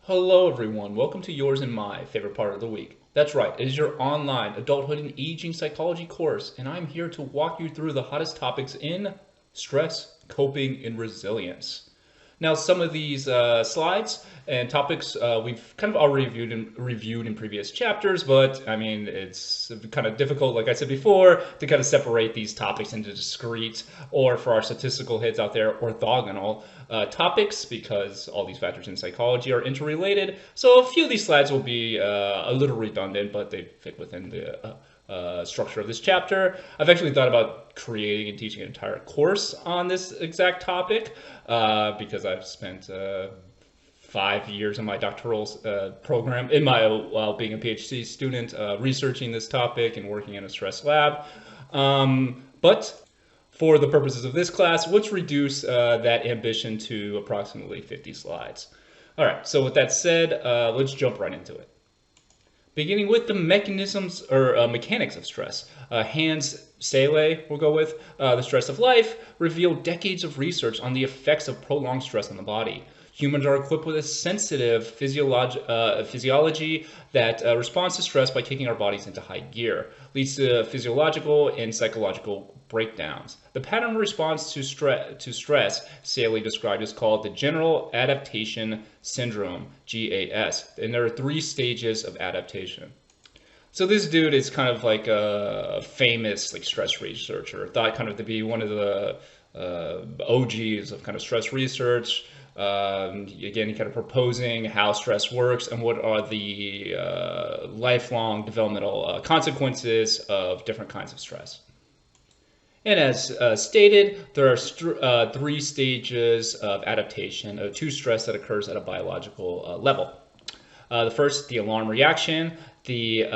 Hello everyone, welcome to yours and my favorite part of the week. That's right, it is your online adulthood and aging psychology course, and I'm here to walk you through the hottest topics in stress, coping, and resilience. Now, some of these slides and topics we've kind of already reviewed in previous chapters, but I mean, it's kind of difficult, like I said before, to kind of separate these topics into discrete, or for our statistical heads out there, orthogonal topics, because all these factors in psychology are interrelated. So a few of these slides will be a little redundant, but they fit within the structure of this chapter. I've actually thought about creating and teaching an entire course on this exact topic because I've spent 5 years in my doctoral program, while being a PhD student, researching this topic and working in a stress lab. But for the purposes of this class, let's reduce that ambition to approximately 50 slides. All right, so with that said, let's jump right into it. Beginning with the mechanisms or mechanics of stress. Hans Selye, we'll go with, The Stress of Life, revealed decades of research on the effects of prolonged stress on the body. Humans are equipped with a sensitive physiology that responds to stress by kicking our bodies into high gear, leads to physiological and psychological breakdowns. The pattern of response to stress, Selye described, is called the General Adaptation Syndrome, GAS, and there are 3 stages of adaptation. So this dude is kind of like a famous stress researcher, thought kind of to be one of the OGs of kind of stress research. Again, kind of proposing how stress works and what are the lifelong developmental consequences of different kinds of stress. And as stated, there are 3 stages of adaptation to stress that occurs at a biological level. The first, the alarm reaction. The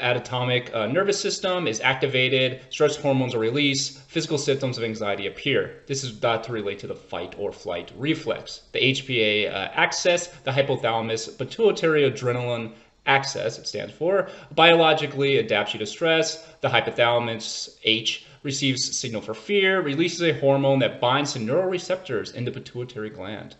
autonomic nervous system is activated, stress hormones are released, physical symptoms of anxiety appear. This is thought to relate to the fight or flight reflex. The HPA axis, the hypothalamus pituitary adrenaline axis, it stands for, biologically adapts you to stress. The hypothalamus, H, receives signal for fear, releases a hormone that binds to neuroreceptors in the pituitary gland.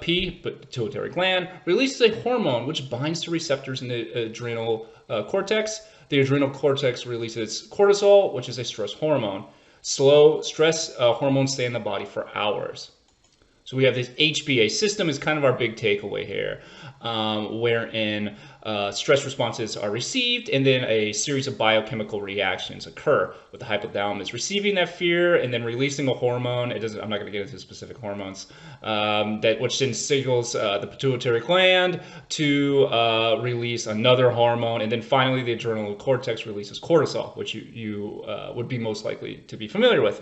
P, pituitary gland, releases a hormone which binds to receptors in the adrenal cortex. The adrenal cortex releases cortisol, which is a stress hormone. Slow stress hormones stay in the body for hours. So we have this HPA system is kind of our big takeaway here, wherein stress responses are received and then a series of biochemical reactions occur with the hypothalamus receiving that fear and then releasing a hormone. I'm not going to get into specific hormones, which then signals the pituitary gland to release another hormone, and then finally the adrenal cortex releases cortisol, which you would be most likely to be familiar with.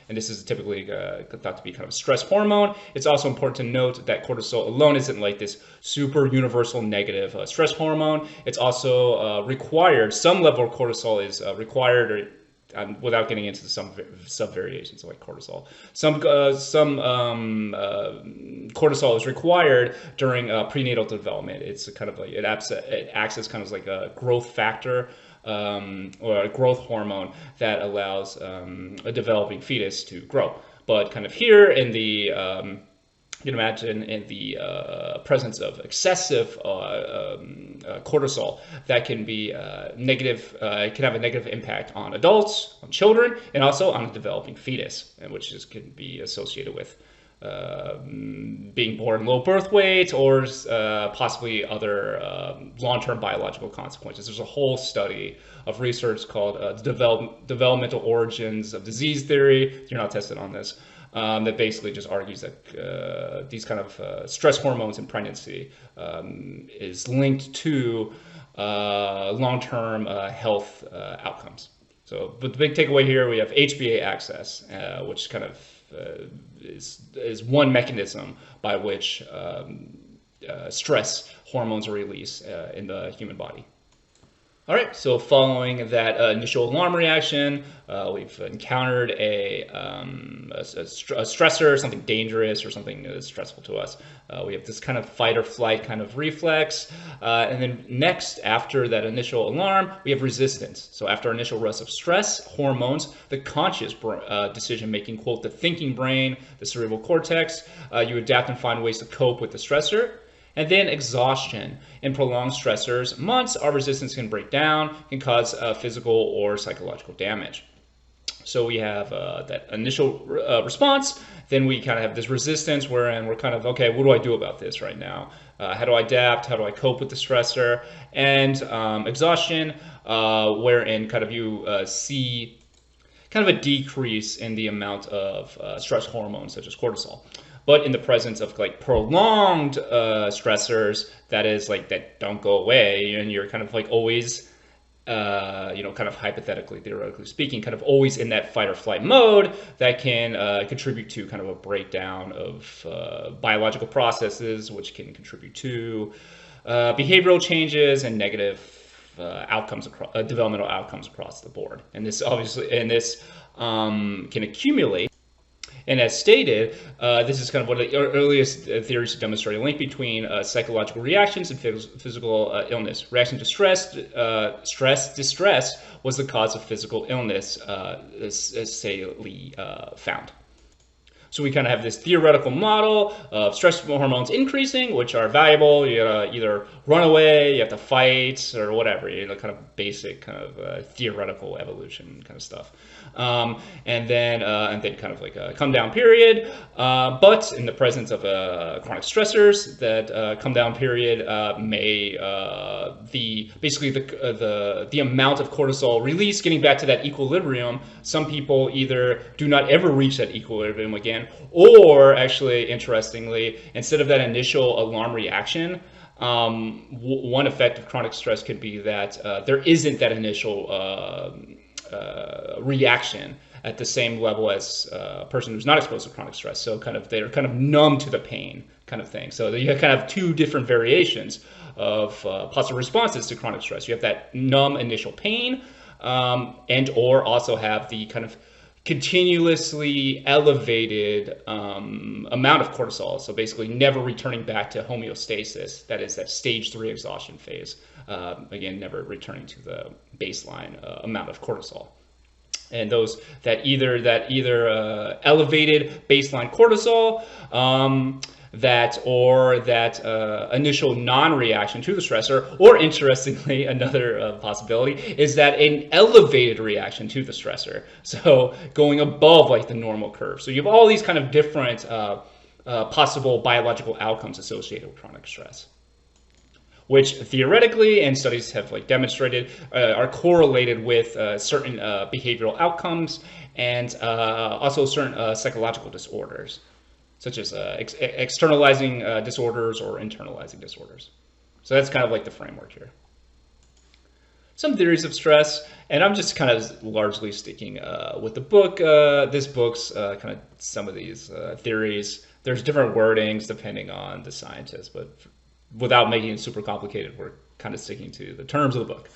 And this is typically thought to be kind of a stress hormone. It's also important to note that cortisol alone isn't like this super universal negative stress hormone. It's also required. Some level of cortisol is required, without getting into some sub-variations of cortisol. Some cortisol is required during prenatal development. It's kind of like it acts as kind of like a growth factor. Or a growth hormone that allows a developing fetus to grow. But kind of here in the, you can imagine in the presence of excessive cortisol, that can be negative, it can have a negative impact on adults, on children, and also on a developing fetus, which can be associated with being born low birth weight or possibly other long-term biological consequences. There's a whole study of research called Developmental Origins of Disease Theory. You're not tested on this. That basically just argues that these kind of stress hormones in pregnancy is linked to long-term health outcomes. So, but the big takeaway here, we have HPA axis, which kind of is one mechanism by which stress hormones are released in the human body. All right, so following that initial alarm reaction, we've encountered a stressor, something dangerous or something that's stressful to us. We have this kind of fight or flight kind of reflex. And then next, after that initial alarm, we have resistance. So after initial rush of stress, hormones, the conscious decision-making, quote, the thinking brain, the cerebral cortex, you adapt and find ways to cope with the stressor. And then exhaustion. In prolonged stressors, months, our resistance can break down, can cause physical or psychological damage. So we have that initial response, then we kind of have this resistance wherein we're kind of, okay, what do I do about this right now? How do I adapt? How do I cope with the stressor? And exhaustion, wherein kind of you see kind of a decrease in the amount of stress hormones such as cortisol. But in the presence of like prolonged stressors, that is like that don't go away, and you're kind of like always, kind of hypothetically, theoretically speaking, kind of always in that fight or flight mode, that can contribute to kind of a breakdown of biological processes, which can contribute to behavioral changes and negative outcomes, developmental outcomes across the board. And this obviously, can accumulate. And as stated, this is kind of one of the earliest theories to demonstrate a link between psychological reactions and physical illness. Reaction to distress was the cause of physical illness, as found. So we kind of have this theoretical model of stress hormones increasing, which are valuable. You gotta either run away, you have to fight, or whatever. Kind of basic kind of theoretical evolution kind of stuff. And then kind of like a come down period. But in the presence of chronic stressors, that come down period may the amount of cortisol release getting back to that equilibrium. Some people either do not ever reach that equilibrium again, or actually, interestingly, instead of that initial alarm reaction, one effect of chronic stress could be that there isn't that initial reaction at the same level as a person who's not exposed to chronic stress. So they're kind of numb to the pain kind of thing. So you have kind of two different variations of possible responses to chronic stress. You have that numb initial pain, and or also have the kind of continuously elevated amount of cortisol. So basically never returning back to homeostasis. That is that stage 3 exhaustion phase. Again, never returning to the baseline amount of cortisol. And those that either elevated baseline cortisol, that initial non-reaction to the stressor, or interestingly, another possibility is that an elevated reaction to the stressor. So going above like the normal curve. So you have all these kind of different possible biological outcomes associated with chronic stress, which theoretically, and studies have like demonstrated, are correlated with certain behavioral outcomes and also certain psychological disorders, such as externalizing disorders or internalizing disorders. So that's kind of like the framework here. Some theories of stress, and I'm just kind of largely sticking with the book. This book's kind of some of these theories. There's different wordings depending on the scientist, but without making it super complicated, we're kind of sticking to the terms of the book.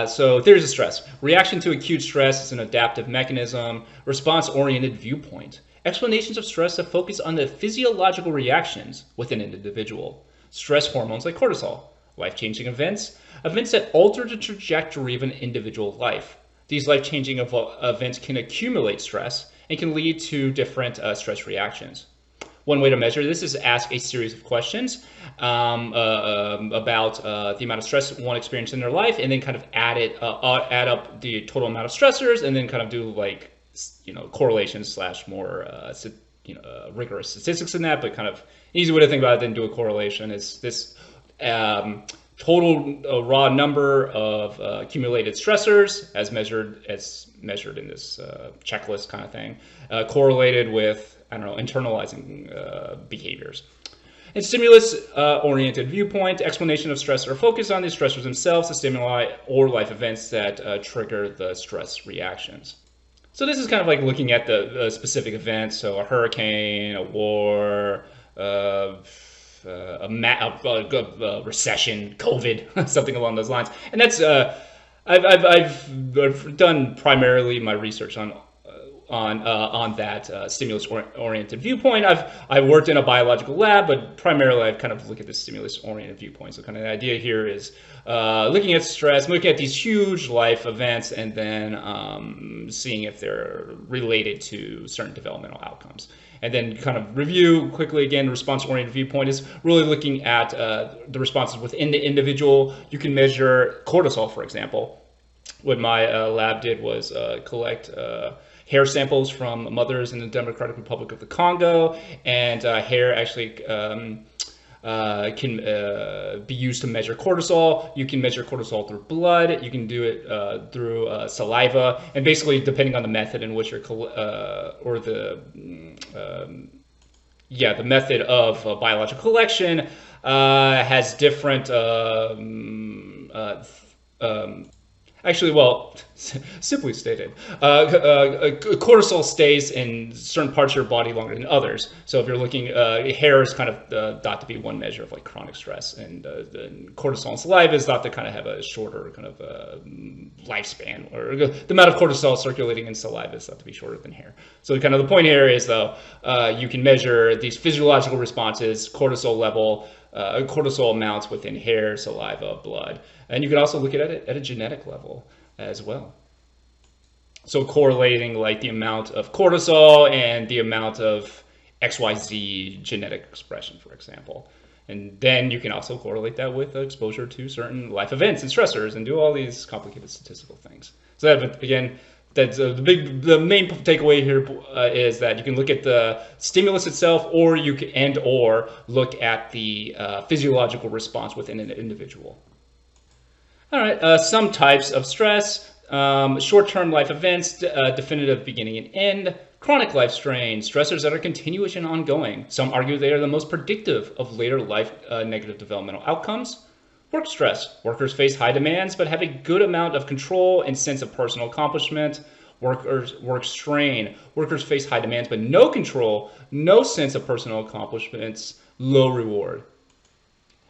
So theories of stress. Reaction to acute stress is an adaptive mechanism, response-oriented viewpoint. Explanations of stress that focus on the physiological reactions within an individual. Stress hormones like cortisol. Life-changing events. Events that alter the trajectory of an individual life. These life-changing events can accumulate stress and can lead to different stress reactions. One way to measure this is ask a series of questions about the amount of stress one experienced in their life, and then kind of add up the total amount of stressors, and then kind of do like correlations / more rigorous statistics in that. But kind of an easy way to think about it than do a correlation is this total raw number of accumulated stressors as measured in this checklist kind of thing, correlated with internalizing behaviors. And stimulus-oriented viewpoint, explanation of stress or focus on the stressors themselves, the stimuli or life events that trigger the stress reactions. So this is kind of like looking at the specific events, so a hurricane, a war, recession, COVID, something along those lines. And that's I've done primarily my research on that stimulus-oriented viewpoint. I've worked in a biological lab, but primarily I've kind of looked at the stimulus-oriented viewpoint. So kind of the idea here is looking at stress, looking at these huge life events, and then seeing if they're related to certain developmental outcomes. And then kind of review quickly again, the response-oriented viewpoint is really looking at the responses within the individual. You can measure cortisol, for example. What my lab did was collect hair samples from mothers in the Democratic Republic of the Congo, and hair actually can be used to measure cortisol. You can measure cortisol through blood. You can do it through saliva, and basically, depending on the method in which you're the method of biological collection has different. Actually, well, simply stated, cortisol stays in certain parts of your body longer than others. So if you're looking, hair is kind of thought to be one measure of like chronic stress, and cortisol and saliva is thought to kind of have a shorter kind of lifespan, or the amount of cortisol circulating in saliva is thought to be shorter than hair. So kind of the point here is, though, you can measure these physiological responses, cortisol level, cortisol amounts within hair, saliva, blood. And you can also look at it at a genetic level as well. So correlating like the amount of cortisol and the amount of XYZ genetic expression, for example. And then you can also correlate that with exposure to certain life events and stressors and do all these complicated statistical things. So that, again, that's the main takeaway here is that you can look at the stimulus itself, or you can look at the physiological response within an individual. All right, some types of stress: short-term life events, definitive beginning and end; chronic life strain, stressors that are continuous and ongoing. Some argue they are the most predictive of later life negative developmental outcomes. Work stress. Workers face high demands but have a good amount of control and sense of personal accomplishment. Work strain. Workers face high demands but no control, no sense of personal accomplishments, low reward.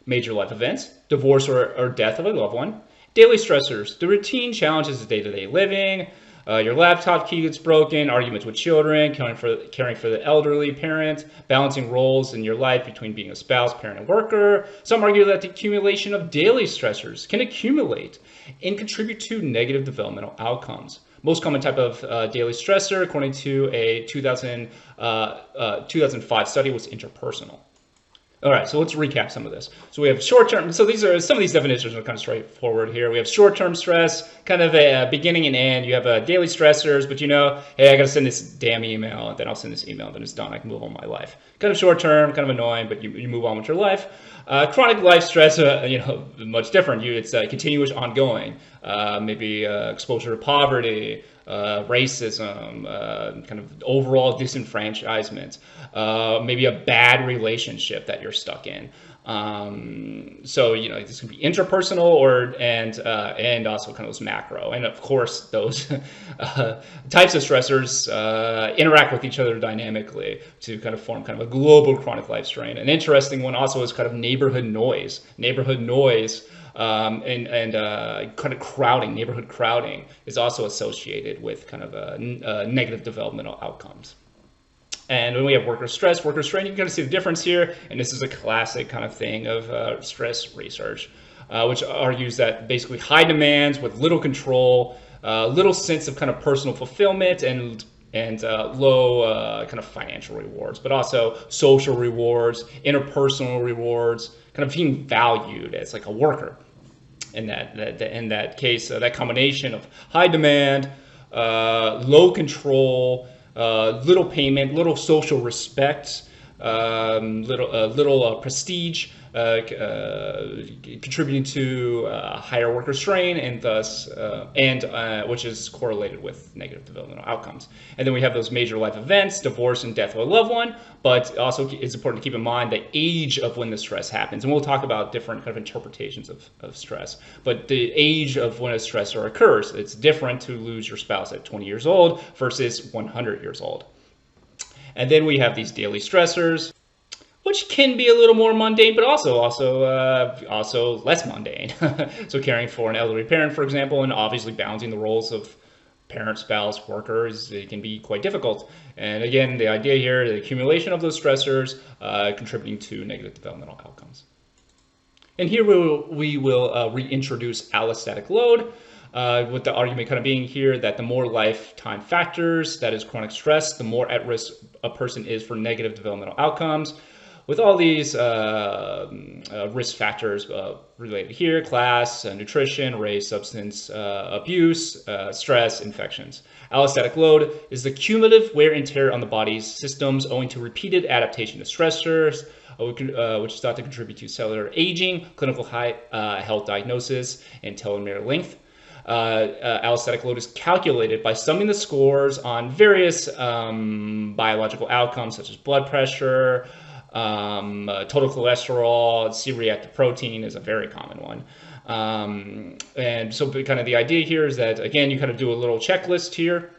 Major life events. Divorce or death of a loved one. Daily stressors. The routine challenges of day-to-day living. Your laptop key gets broken, arguments with children, caring for the elderly parent, balancing roles in your life between being a spouse, parent, and worker. Some argue that the accumulation of daily stressors can accumulate and contribute to negative developmental outcomes. Most common type of daily stressor, according to a 2005 study, was interpersonal. All right, so let's recap some of this. So we have short-term, so some of these definitions are kind of straightforward here. We have short-term stress, kind of a beginning and end. You have daily stressors, but hey, I got to send this damn email, and then I'll send this email, and then it's done. I can move on with my life. Kind of short-term, kind of annoying, but you move on with your life. Chronic life stress, much different. It's continuous, ongoing. Maybe exposure to poverty, racism, kind of overall disenfranchisement, maybe a bad relationship that you're stuck in. So this can be interpersonal and also kind of those macro, and of course those types of stressors interact with each other dynamically to kind of form kind of a global chronic life strain. An interesting one also is kind of neighborhood noise. Kind of crowding, neighborhood crowding is also associated with kind of negative developmental outcomes. And when we have worker stress, worker strain, you can kind of see the difference here. And this is a classic kind of thing of stress research, which argues that basically high demands with little control, little sense of kind of personal fulfillment, and low kind of financial rewards, but also social rewards, interpersonal rewards, kind of being valued as like a worker. In that case, that combination of high demand, low control, little payment, little social respect, little prestige, contributing to higher worker strain, and thus which is correlated with negative developmental outcomes. And then we have those major life events: divorce and death of a loved one. But also, it's important to keep in mind the age of when the stress happens, and we'll talk about different kind of interpretations of stress. But the age of when a stressor occurs, it's different to lose your spouse at 20 years old versus 100 years old. And then we have these daily stressors. which can be a little more mundane, but also less mundane. So caring for an elderly parent, for example, and obviously balancing the roles of parent, spouse, workers, it can be quite difficult. And again, the idea here, the accumulation of those stressors contributing to negative developmental outcomes. And here we will reintroduce allostatic load, with the argument kind of being here that the more lifetime factors, that is chronic stress, the more at risk a person is for negative developmental outcomes. With all these risk factors related here, class, nutrition, race, substance abuse, stress, infections. Allostatic load is the cumulative wear and tear on the body's systems owing to repeated adaptation to stressors, which is thought to contribute to cellular aging, clinical health diagnosis, and telomere length. Allostatic load is calculated by summing the scores on various biological outcomes such as blood pressure, total cholesterol, C-reactive protein is a very common one. And so kind of the idea here is that, again, you kind of do a little checklist here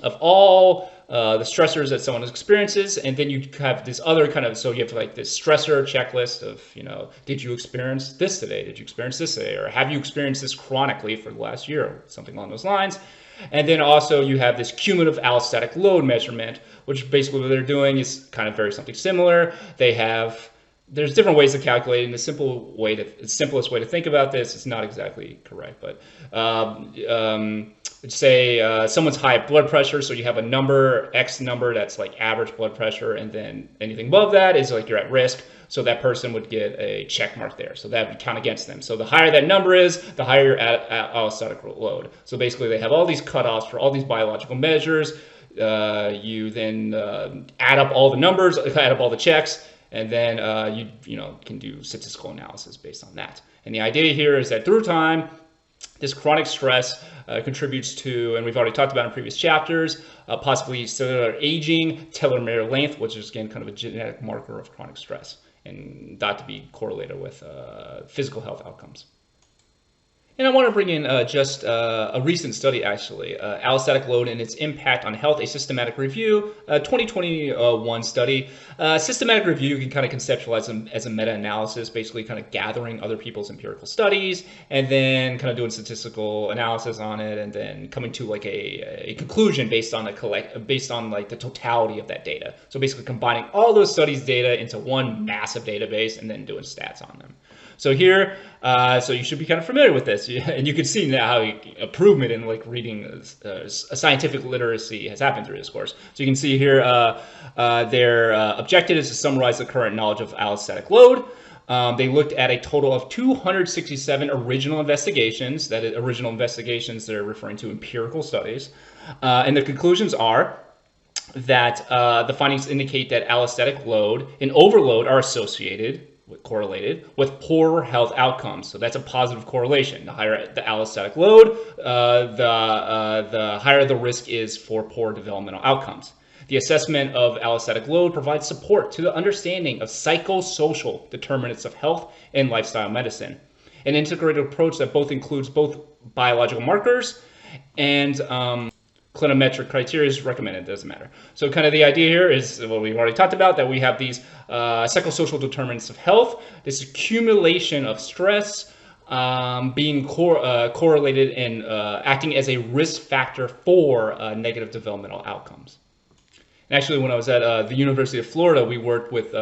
of all the stressors that someone experiences, and then you have this other kind of, so you have like this stressor checklist of, did you experience this today? Did you experience this today? Or have you experienced this chronically for the last year? Something along those lines. And then also you have this cumulative allostatic load measurement, which basically what they're doing is kind of very something similar. There's different ways to calculate it, and the simplest way to think about this is not exactly correct, but say someone's high blood pressure, so you have a number, X number, that's like average blood pressure, and then anything above that is like you're at risk, so that person would get a check mark there, so that would count against them. So the higher that number is, the higher your allostatic load. So basically they have all these cutoffs for all these biological measures. You then add up all the numbers, add up all the checks, and then you can do statistical analysis based on that. And the idea here is that through time, this chronic stress contributes to, and we've already talked about in previous chapters, possibly cellular aging, telomere length, which is again kind of a genetic marker of chronic stress, and thought to be correlated with physical health outcomes. And I want to bring in just a recent study, actually, allostatic load and its impact on health, a systematic review, 2021 study. Systematic review, you can kind of conceptualize them as a meta-analysis, basically kind of gathering other people's empirical studies and then kind of doing statistical analysis on it, and then coming to like a conclusion based on like the totality of that data. So basically combining all those studies' data into one massive database and then doing stats on them. So here, so you should be kind of familiar with this, and you can see now how improvement in like reading scientific literacy has happened through this course. So you can see here their objective is to summarize the current knowledge of allostatic load. They looked at a total of 267 original investigations. That is, original investigations, they're referring to empirical studies. And the conclusions are that the findings indicate that allostatic load and overload are correlated with poorer health outcomes. So that's a positive correlation. The higher the allostatic load, the higher the risk is for poor developmental outcomes. The assessment of allostatic load provides support to the understanding of psychosocial determinants of health and lifestyle medicine. An integrated approach that includes both biological markers and clinometric criteria is recommended. Doesn't matter. So kind of the idea here is what we've already talked about, that we have these psychosocial determinants of health, this accumulation of stress being correlated and acting as a risk factor for negative developmental outcomes. And actually, when I was at the University of Florida, we worked with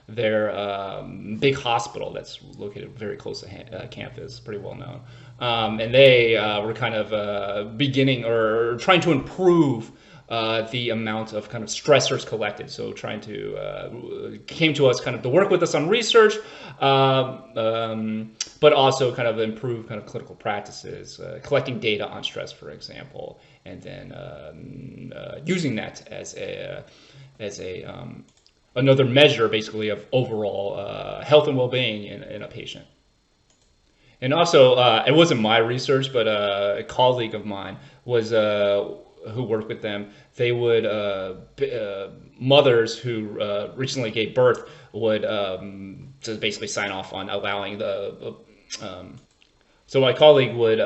their big hospital that's located very close to campus, pretty well known. And they were kind of beginning or trying to improve the amount of kind of stressors collected. So trying to, came to us kind of to work with us on research, but also kind of improve kind of clinical practices, collecting data on stress, for example, and then using that as another measure, basically, of overall health and well-being in a patient. And also, it wasn't my research, but a colleague of mine was who worked with them. They would mothers who recently gave birth would just basically sign off on allowing the. So my colleague would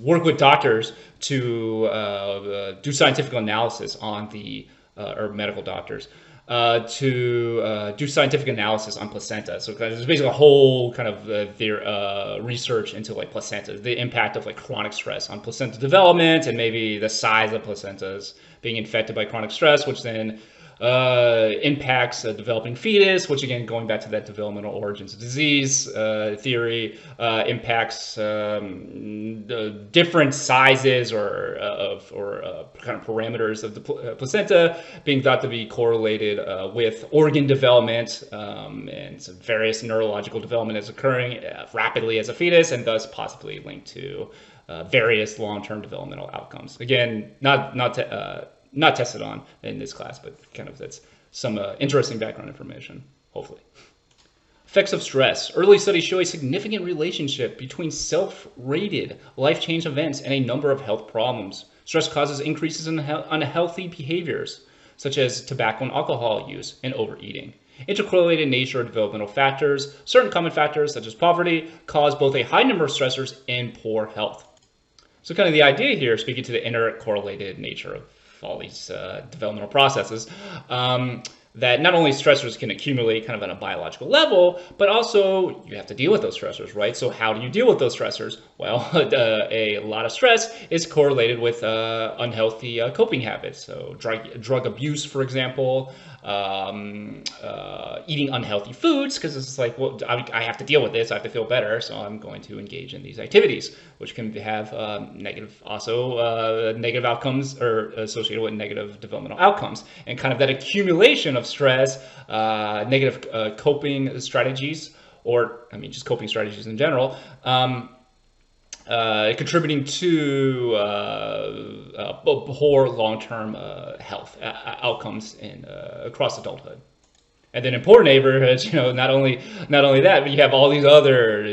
work with doctors to do scientific analysis on the or medical doctors to do scientific analysis on placenta. So there's basically a whole kind of their research into like placenta, the impact of like chronic stress on placenta development, and maybe the size of placentas being infected by chronic stress, which then impacts a developing fetus, which again, going back to that developmental origins of disease theory, impacts the different sizes or kind of parameters of the placenta being thought to be correlated with organ development and some various neurological development is occurring rapidly as a fetus, and thus possibly linked to various long-term developmental outcomes. Again, not tested on in this class, but kind of that's some interesting background information, hopefully. Effects of stress. Early studies show a significant relationship between self-rated life change events and a number of health problems. Stress causes increases in unhealthy behaviors, such as tobacco and alcohol use and overeating. Intercorrelated nature of developmental factors. Certain common factors, such as poverty, cause both a high number of stressors and poor health. So kind of the idea here, speaking to the intercorrelated nature of all these developmental processes, that not only stressors can accumulate kind of on a biological level, but also you have to deal with those stressors, right? So how do you deal with those stressors? Well, a lot of stress is correlated with unhealthy coping habits. So drug abuse, for example, eating unhealthy foods, because it's like, well, I have to deal with this, I have to feel better, so I'm going to engage in these activities, which can have negative outcomes, or associated with negative developmental outcomes. And kind of that accumulation of stress, negative coping strategies, or I mean just coping strategies in general, contributing to poor long-term health outcomes across adulthood. And then in poor neighborhoods, not only that, but you have all these other,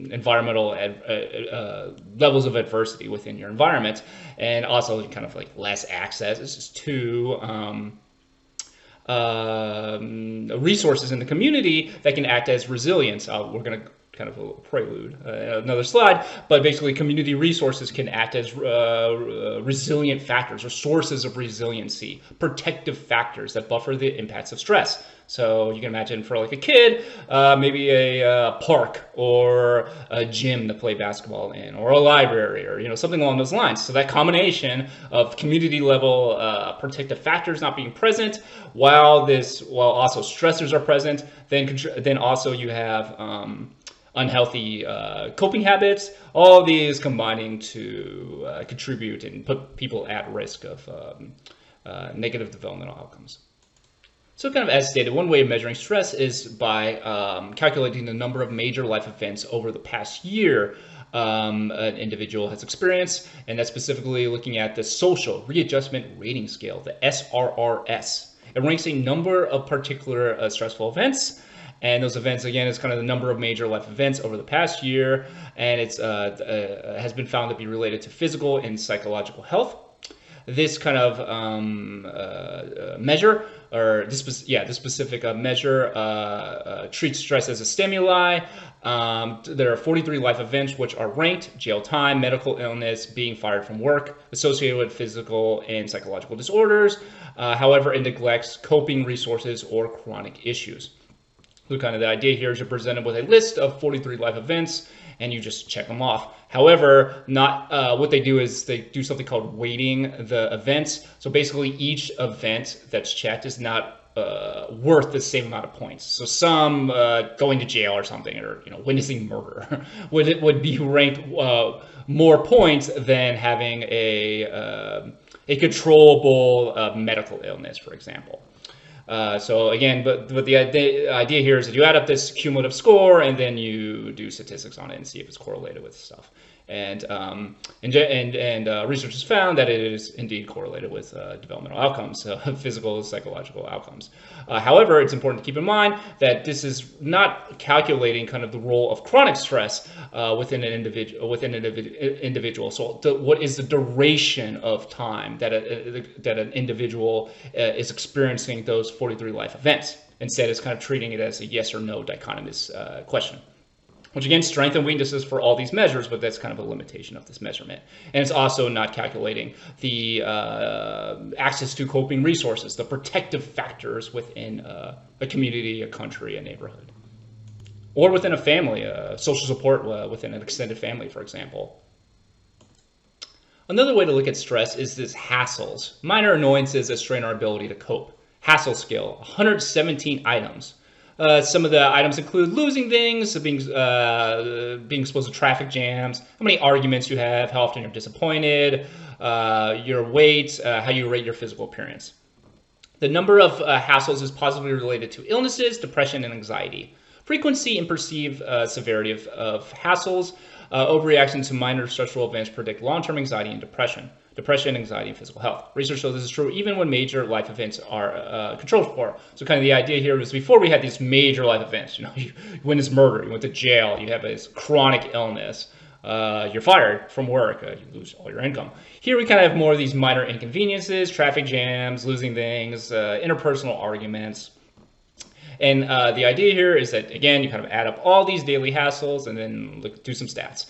environmental levels of adversity within your environment, and also kind of like less access to resources in the community that can act as resilience. We're going to kind of a prelude, another slide, but basically community resources can act as resilient factors or sources of resiliency, protective factors that buffer the impacts of stress. So you can imagine for like a kid, maybe a park or a gym to play basketball in, or a library, or something along those lines. So that combination of community level protective factors not being present, while also stressors are present, then also you have unhealthy coping habits, all these combining to contribute and put people at risk of negative developmental outcomes. So kind of as stated, one way of measuring stress is by calculating the number of major life events over the past year an individual has experienced, and that's specifically looking at the Social Readjustment Rating Scale, the SRRS. It ranks a number of particular stressful events, and those events, again, is kind of the number of major life events over the past year, and it's has been found to be related to physical and psychological health. This kind of measure, or this specific measure treats stress as a stimuli. There are 43 life events which are ranked: jail time, medical illness, being fired from work, associated with physical and psychological disorders. However, it neglects coping resources or chronic issues. So kind of the idea here is you're presented with a list of 43 life events, and you just check them off. However, what they do is they do something called weighting the events. So basically, each event that's checked is not worth the same amount of points. So some going to jail or something, or witnessing murder, would be ranked more points than having a controllable medical illness, for example. So again, but the idea here is that you add up this cumulative score, and then you do statistics on it and see if it's correlated with stuff. And research has found that it is indeed correlated with developmental outcomes, physical and psychological outcomes. However, it's important to keep in mind that this is not calculating kind of the role of chronic stress within an individual. So what is the duration of time that an individual is experiencing those 43 life events? Instead, it's kind of treating it as a yes or no dichotomous question. which again, strength and weaknesses for all these measures, but that's kind of a limitation of this measurement. And it's also not calculating the access to coping resources, the protective factors within a community, a country, a neighborhood, or within a family, social support within an extended family, for example. Another way to look at stress is this hassles, minor annoyances that strain our ability to cope. Hassle scale, 117 items. Some of the items include losing things, being exposed to traffic jams, how many arguments you have, how often you're disappointed, your weight, how you rate your physical appearance. The number of hassles is positively related to illnesses, depression, and anxiety. Frequency and perceived severity of hassles, overreaction to minor stressful events predict long-term anxiety and depression. Depression, anxiety, and physical health. Research shows this is true even when major life events are controlled for. So kind of the idea here was before we had these major life events, you witness murder, you went to jail, you have this chronic illness, you're fired from work, you lose all your income. Here we kind of have more of these minor inconveniences, traffic jams, losing things, interpersonal arguments. And the idea here is that, again, you kind of add up all these daily hassles and then do some stats.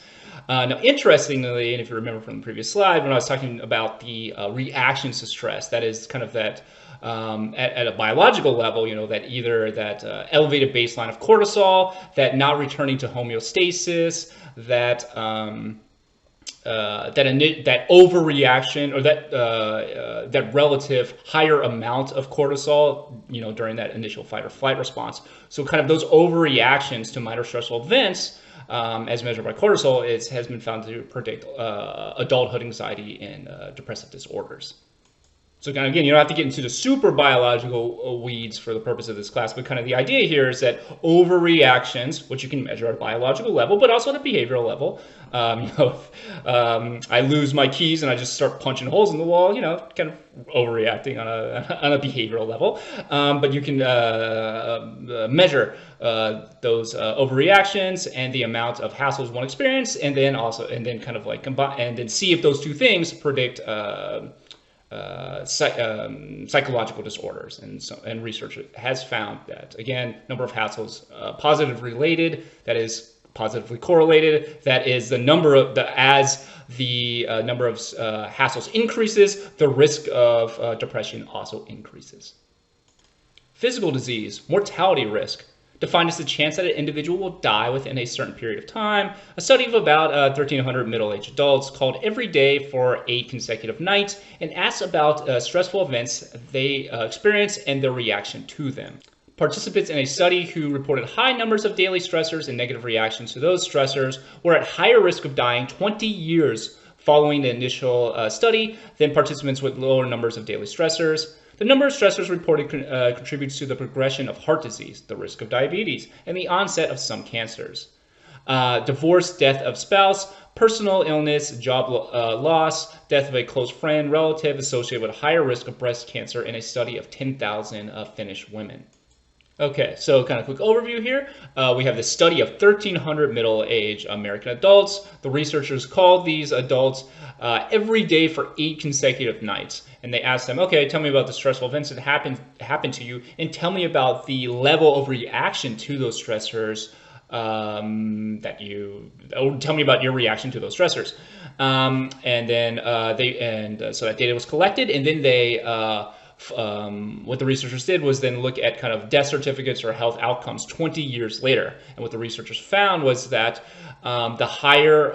Now, interestingly, and if you remember from the previous slide, when I was talking about the reactions to stress, that is kind of that at a biological level, that either that elevated baseline of cortisol, that not returning to homeostasis, that that overreaction, or that relative higher amount of cortisol, during that initial fight or flight response. So kind of those overreactions to minor stressful events, as measured by cortisol, has been found to predict adulthood anxiety and depressive disorders. So kind of, again, you don't have to get into the super biological weeds for the purpose of this class, but kind of the idea here is that overreactions, which you can measure at a biological level, but also at a behavioral level. If I lose my keys and I just start punching holes in the wall, kind of overreacting on a behavioral level. But you can measure those overreactions and the amount of hassles one experiences, and then kind of like combine and then see if those two things predict psychological disorders, and research has found that, again, number of hassles positively related, that is positively correlated, that is the number of as the number of hassles increases, the risk of depression also increases. Physical disease, mortality risk, defined as the chance that an individual will die within a certain period of time. A study of about 1,300 middle-aged adults called every day for 8 consecutive nights and asked about stressful events they experience and their reaction to them. Participants in a study who reported high numbers of daily stressors and negative reactions to those stressors were at higher risk of dying 20 years following the initial study than participants with lower numbers of daily stressors. The number of stressors reported contributes to the progression of heart disease, the risk of diabetes, and the onset of some cancers. Divorce, death of spouse, personal illness, job loss, death of a close friend, relative associated with a higher risk of breast cancer in a study of 10,000 Finnish women. Okay, so kind of quick overview here. We have the study of 1,300 middle-aged American adults. The researchers called these adults every day for 8 consecutive nights. And they asked them, okay, tell me about the stressful events that happened to you, and tell me about the level of reaction to those stressors tell me about your reaction to those stressors. And then so that data was collected, and then they what the researchers did was then look at kind of death certificates or health outcomes 20 years later. And what the researchers found was that the higher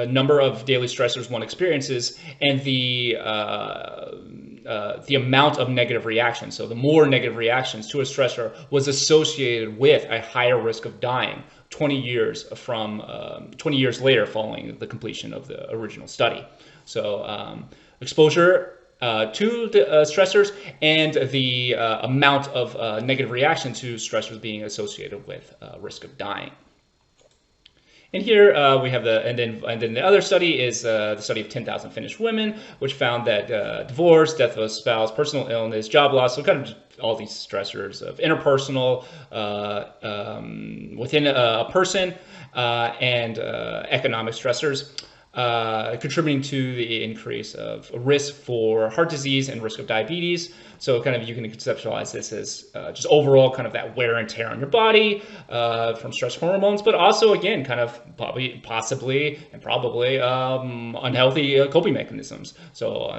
number of daily stressors one experiences, and the amount of negative reactions, so the more negative reactions to a stressor, was associated with a higher risk of dying 20 years later following the completion of the original study. So exposure to the stressors and the amount of negative reaction to stressors being associated with risk of dying. And here we have and then the other study is the study of 10,000 Finnish women, which found that divorce, death of a spouse, personal illness, job loss, so kind of all these stressors of interpersonal within a person and economic stressors. contributing to the increase of risk for heart disease and risk of diabetes. So kind of you can conceptualize this as just overall kind of that wear and tear on your body from stress hormones, but also again kind of possibly and probably unhealthy coping mechanisms. So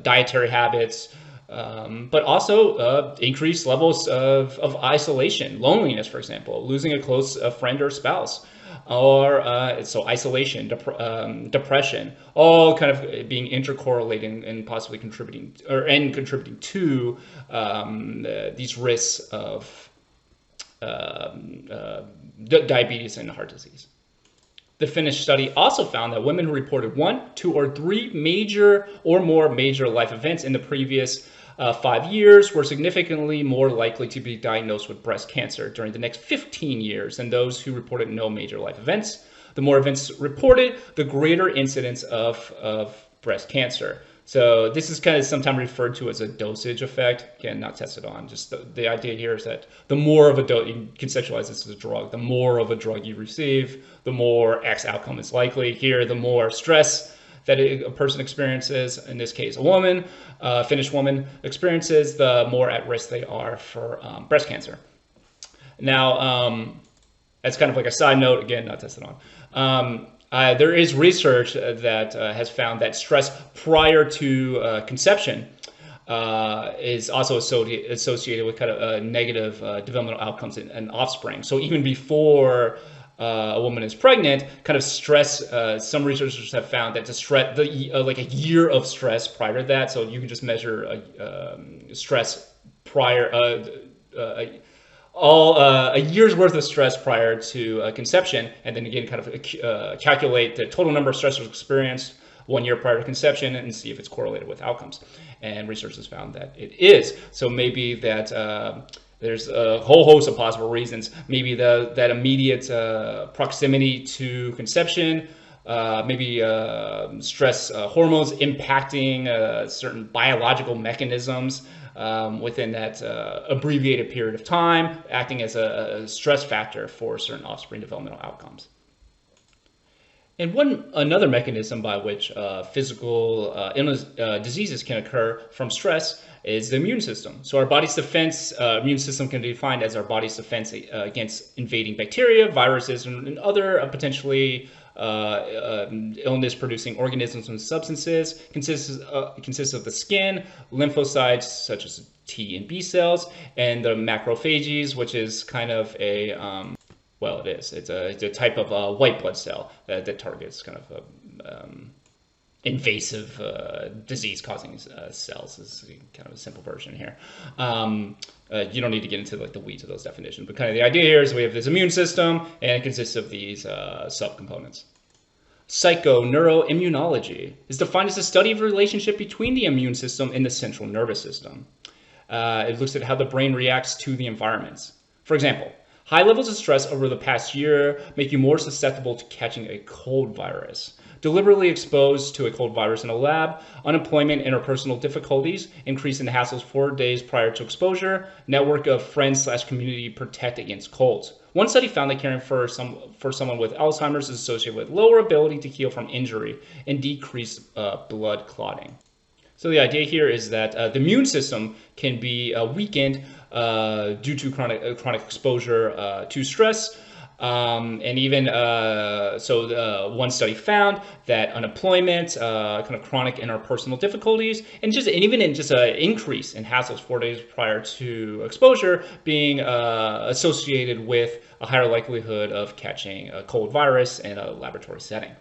dietary habits, but also increased levels of isolation, loneliness, for example, losing a close friend or spouse, or so isolation, depression, all kind of being intercorrelating and possibly contributing to these risks of diabetes and heart disease. The Finnish study also found that women who reported 1, 2, or 3 major or more major life events in the previous 5 years were significantly more likely to be diagnosed with breast cancer during the next 15 years than those who reported no major life events. The more events reported, the greater incidence of breast cancer. So this is kind of sometimes referred to as a dosage effect. Again, not tested on. Just the idea here is that the more of a dose, you conceptualize this as a drug, the more of a drug you receive, the more X outcome is likely. Here, the more stress that a person experiences, in this case, a woman, a Finnish woman experiences, the more at risk they are for breast cancer. Now, that's kind of like a side note, again, not tested on. There is research that has found that stress prior to conception is also associated with kind of negative developmental outcomes in offspring. So even before a woman is pregnant, kind of stress, some researchers have found that like a year of stress prior to that, so you can just measure stress prior, a year's worth of stress prior to conception, and then again kind of calculate the total number of stressors experienced 1 year prior to conception and see if it's correlated with outcomes. And researchers found that it is. So maybe that there's a whole host of possible reasons. Maybe that immediate proximity to conception, maybe stress hormones impacting certain biological mechanisms within that abbreviated period of time, acting as a stress factor for certain offspring developmental outcomes. And another mechanism by which physical illness, diseases can occur from stress is the immune system. So our body's defense, immune system can be defined as our body's defense against invading bacteria, viruses, and other potentially illness-producing organisms and substances. Consists of the skin, lymphocytes such as T and B cells, and the macrophages, which is kind of a it's a type of white blood cell that targets kind of invasive disease-causing cells. Is kind of a simple version here. You don't need to get into like the weeds of those definitions, but kind of the idea here is we have this immune system, and it consists of these subcomponents. Psychoneuroimmunology is defined as the study of the relationship between the immune system and the central nervous system. It looks at how the brain reacts to the environments. For example, high levels of stress over the past year make you more susceptible to catching a cold virus. Deliberately exposed to a cold virus in a lab, unemployment, interpersonal difficulties, increase in hassles 4 days prior to exposure, network of friends/community protect against colds. One study found that caring for someone with Alzheimer's is associated with lower ability to heal from injury and decreased blood clotting. So the idea here is that the immune system can be weakened due to chronic exposure to stress. And even one study found that unemployment, kind of chronic interpersonal difficulties, and even in just an increase in hassles 4 days prior to exposure being associated with a higher likelihood of catching a cold virus in a laboratory setting.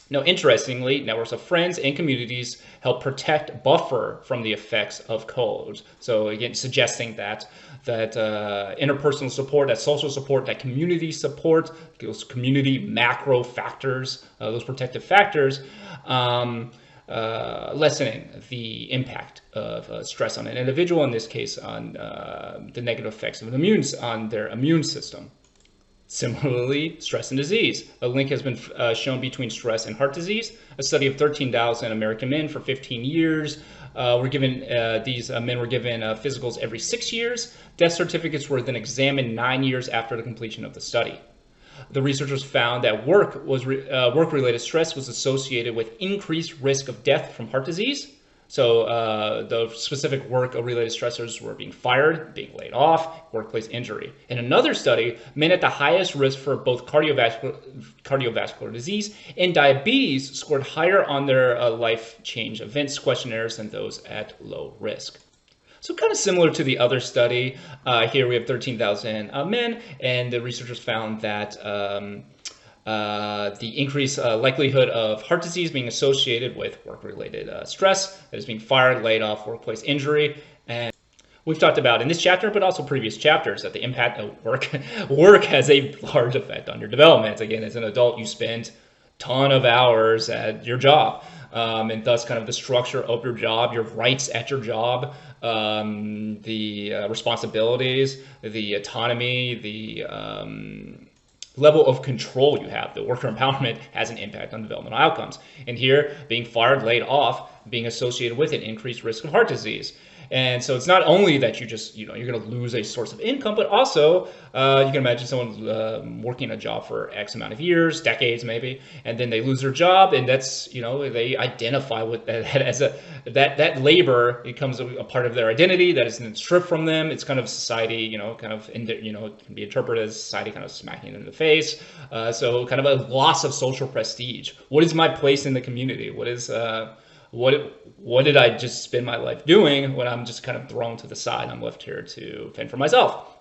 Now, interestingly, networks of friends and communities help buffer from the effects of colds. So again, suggesting that interpersonal support, that social support, that community support, those community macro factors, those protective factors, lessening the impact of stress on an individual, in this case on the negative effects of on their immune system. Similarly, stress and disease. A link has been shown between stress and heart disease. A study of 13,000 American men for 15 years these men were given physicals every 6 years. Death certificates were then examined 9 years after the completion of the study. the researchers found that work-related stress was associated with increased risk of death from heart disease. So the specific work-related stressors were being fired, being laid off, workplace injury. In another study, men at the highest risk for both cardiovascular disease and diabetes scored higher on their life change events questionnaires than those at low risk. So kind of similar to the other study, here we have 13,000 men, and the researchers found that the increased likelihood of heart disease being associated with work-related stress, that is being fired, laid off, workplace injury. And we've talked about in this chapter, but also previous chapters, that the impact of work has a large effect on your development. Again, as an adult, you spend a ton of hours at your job. And thus kind of the structure of your job, your rights at your job, the responsibilities, the autonomy, the level of control you have. The worker empowerment has an impact on developmental outcomes. And here, being fired, laid off, being associated with an increased risk of heart disease. And so it's not only that you just, you're going to lose a source of income, but also you can imagine someone working a job for X amount of years, decades maybe, and then they lose their job, and that's, they identify with that as that labor becomes a part of their identity that is stripped from them. It's kind of society, it can be interpreted as society kind of smacking them in the face. So kind of a loss of social prestige. What is my place in the community? What did I just spend my life doing when I'm just kind of thrown to the side? I'm left here to fend for myself.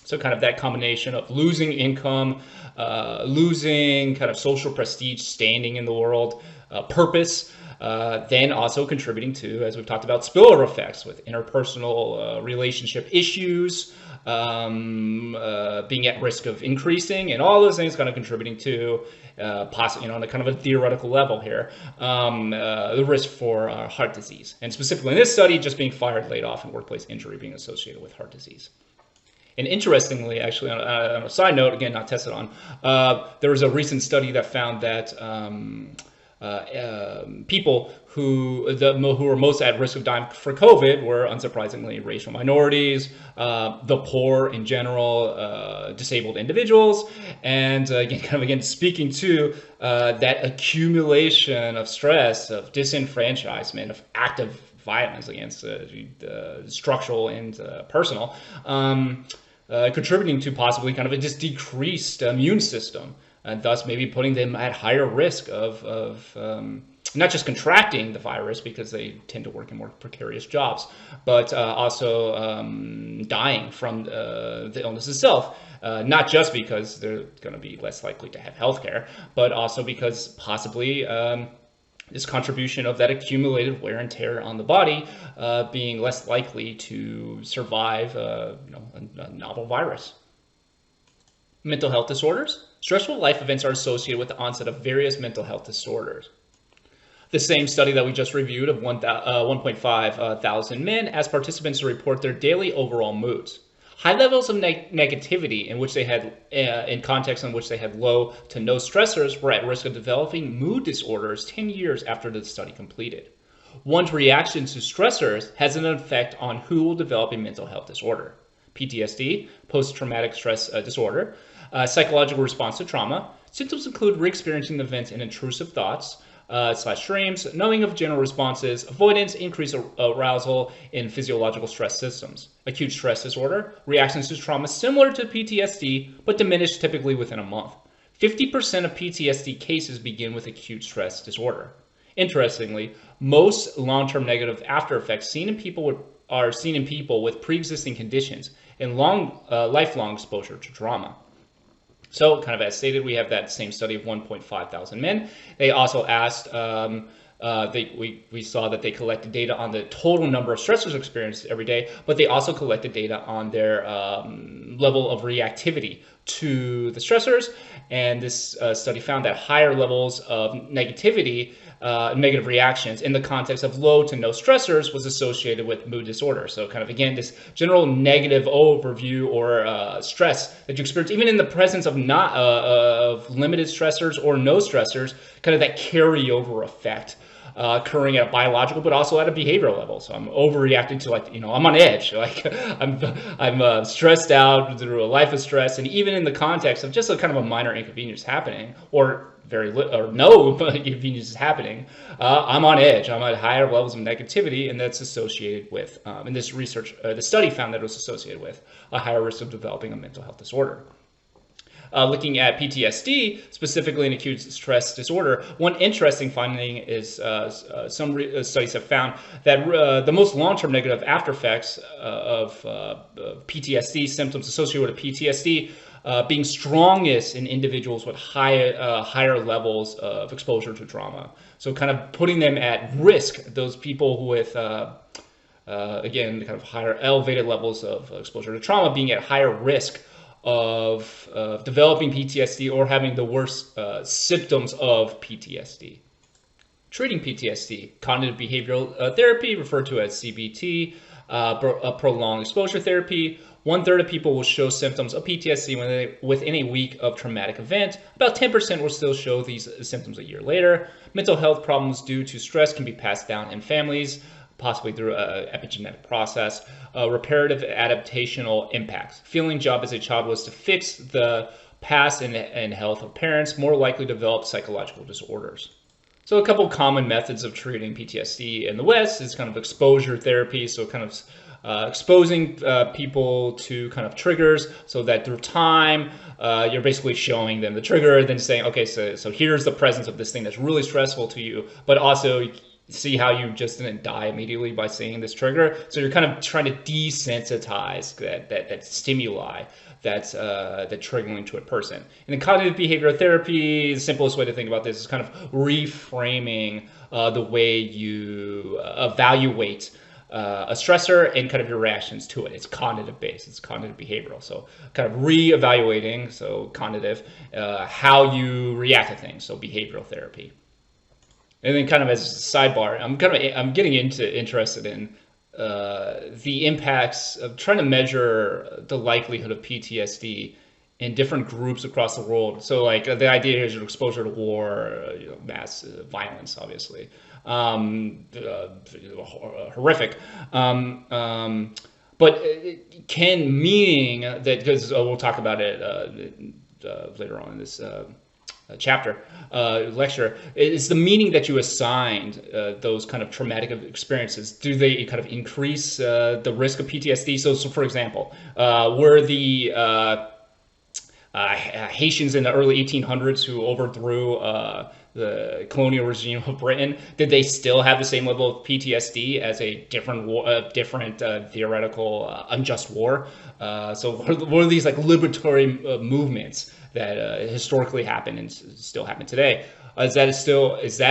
So kind of that combination of losing income, losing kind of social prestige, standing in the world, purpose, then also contributing to, as we've talked about, spillover effects with interpersonal relationship issues, being at risk of increasing, and all those things kind of contributing to possibly, on a kind of a theoretical level here, the risk for heart disease. And specifically in this study, just being fired, laid off, and workplace injury being associated with heart disease. And interestingly, actually, on a side note, again, not tested on, there was a recent study that found that people who were most at risk of dying for COVID were, unsurprisingly, racial minorities, the poor in general, disabled individuals, and again speaking to that accumulation of stress, of disenfranchisement, of active violence against structural and personal, contributing to possibly kind of a just decreased immune system. And thus maybe putting them at higher risk of not just contracting the virus because they tend to work in more precarious jobs, but also dying from the illness itself. Not just because they're going to be less likely to have health care, but also because possibly this contribution of that accumulated wear and tear on the body being less likely to survive a novel virus. Mental health disorders. Stressful life events are associated with the onset of various mental health disorders. The same study that we just reviewed of 1.5 thousand men asked participants to report their daily overall moods. High levels of negativity in contexts in which they had low to no stressors were at risk of developing mood disorders 10 years after the study completed. One's reaction to stressors has an effect on who will develop a mental health disorder. PTSD, post-traumatic stress disorder, psychological response to trauma. Symptoms include re-experiencing the event in intrusive thoughts / dreams, knowing of general responses, avoidance, increased arousal in physiological stress systems. Acute stress disorder, reactions to trauma similar to PTSD, but diminished typically within a month. 50% of PTSD cases begin with acute stress disorder. Interestingly, most long-term negative after effects are seen in people with pre-existing conditions and lifelong exposure to trauma. So, kind of as stated, we have that same study of 1.5 thousand men. They also asked, we saw that they collected data on the total number of stressors experienced every day, but they also collected data on their level of reactivity to the stressors. And this study found that higher levels of negativity, negative reactions in the context of low to no stressors was associated with mood disorder. So kind of, again, this general negative overview or stress that you experience, even in the presence of of limited stressors or no stressors, kind of that carryover effect occurring at a biological, but also at a behavioral level. So I'm overreacting to, like, I'm on edge. Like I'm stressed out through a life of stress, and even in the context of just a kind of a minor inconvenience happening, or no inconvenience is happening, I'm on edge. I'm at higher levels of negativity, and that's associated with, in this research, the study found that it was associated with a higher risk of developing a mental health disorder. Looking at PTSD, specifically in acute stress disorder, one interesting finding is some studies have found that the most long-term negative after effects of PTSD, symptoms associated with PTSD, being strongest in individuals with higher levels of exposure to trauma. So kind of putting them at risk, those people with, again, kind of higher elevated levels of exposure to trauma being at higher risk of developing PTSD or having the worst symptoms of PTSD. Treating PTSD, cognitive behavioral therapy, referred to as CBT, prolonged exposure therapy. 1/3 of people will show symptoms of PTSD within a week of traumatic event. About 10% will still show these symptoms a year later. Mental health problems due to stress can be passed down in families, possibly through an epigenetic process. Reparative adaptational impacts. Feeling job as a child was to fix the past and health of parents, more likely to develop psychological disorders. So a couple of common methods of treating PTSD in the West is kind of exposure therapy. So kind of exposing people to kind of triggers, so that through time, you're basically showing them the trigger, then saying, okay, so here's the presence of this thing that's really stressful to you, but also see how you just didn't die immediately by seeing this trigger. So you're kind of trying to desensitize that stimuli that's triggering to a person. And then cognitive behavioral therapy, the simplest way to think about this is kind of reframing the way you evaluate a stressor and kind of your reactions to it. It's cognitive based, it's cognitive behavioral. So kind of re-evaluating, so cognitive, how you react to things, so behavioral therapy. And then kind of as a sidebar, I'm getting interested in the impacts of trying to measure the likelihood of PTSD in different groups across the world. So like the idea here is exposure to war, mass violence, obviously, horrific. But it can meaning that, because we'll talk about it later on in this lecture, is the meaning that you assigned those kind of traumatic experiences. Do they kind of increase the risk of PTSD? So for example, were the Haitians in the early 1800s who overthrew the colonial regime of Britain, did they still have the same level of PTSD as a different theoretical unjust war? So what are these like liberatory movements that historically happened and still happen today? Is that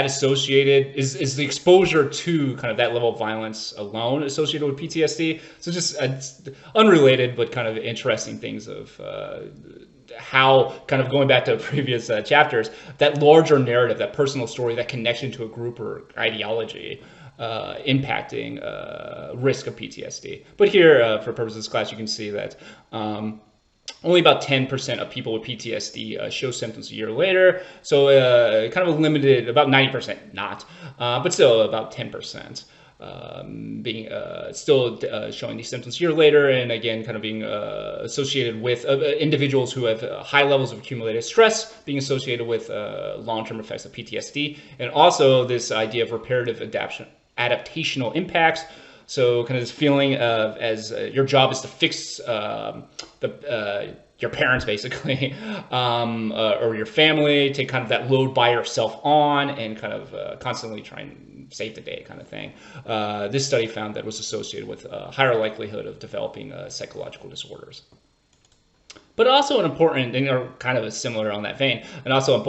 associated? Is the exposure to kind of that level of violence alone associated with PTSD? So just unrelated, but kind of interesting things of how, kind of going back to previous chapters, that larger narrative, that personal story, that connection to a group or ideology impacting risk of PTSD. But here, for purposes of this class, you can see that only about 10% of people with PTSD show symptoms a year later. So kind of a limited, about 90% not, but still about 10% being still showing these symptoms a year later, and again kind of being associated with individuals who have high levels of accumulated stress being associated with long-term effects of PTSD, and also this idea of reparative adaptational impacts. So kind of this feeling of, as your job is to fix your parents basically, or your family, take kind of that load by yourself on, and kind of constantly try and save the day kind of thing. This study found that it was associated with a higher likelihood of developing psychological disorders. But also an important, and kind of similar on that vein, and also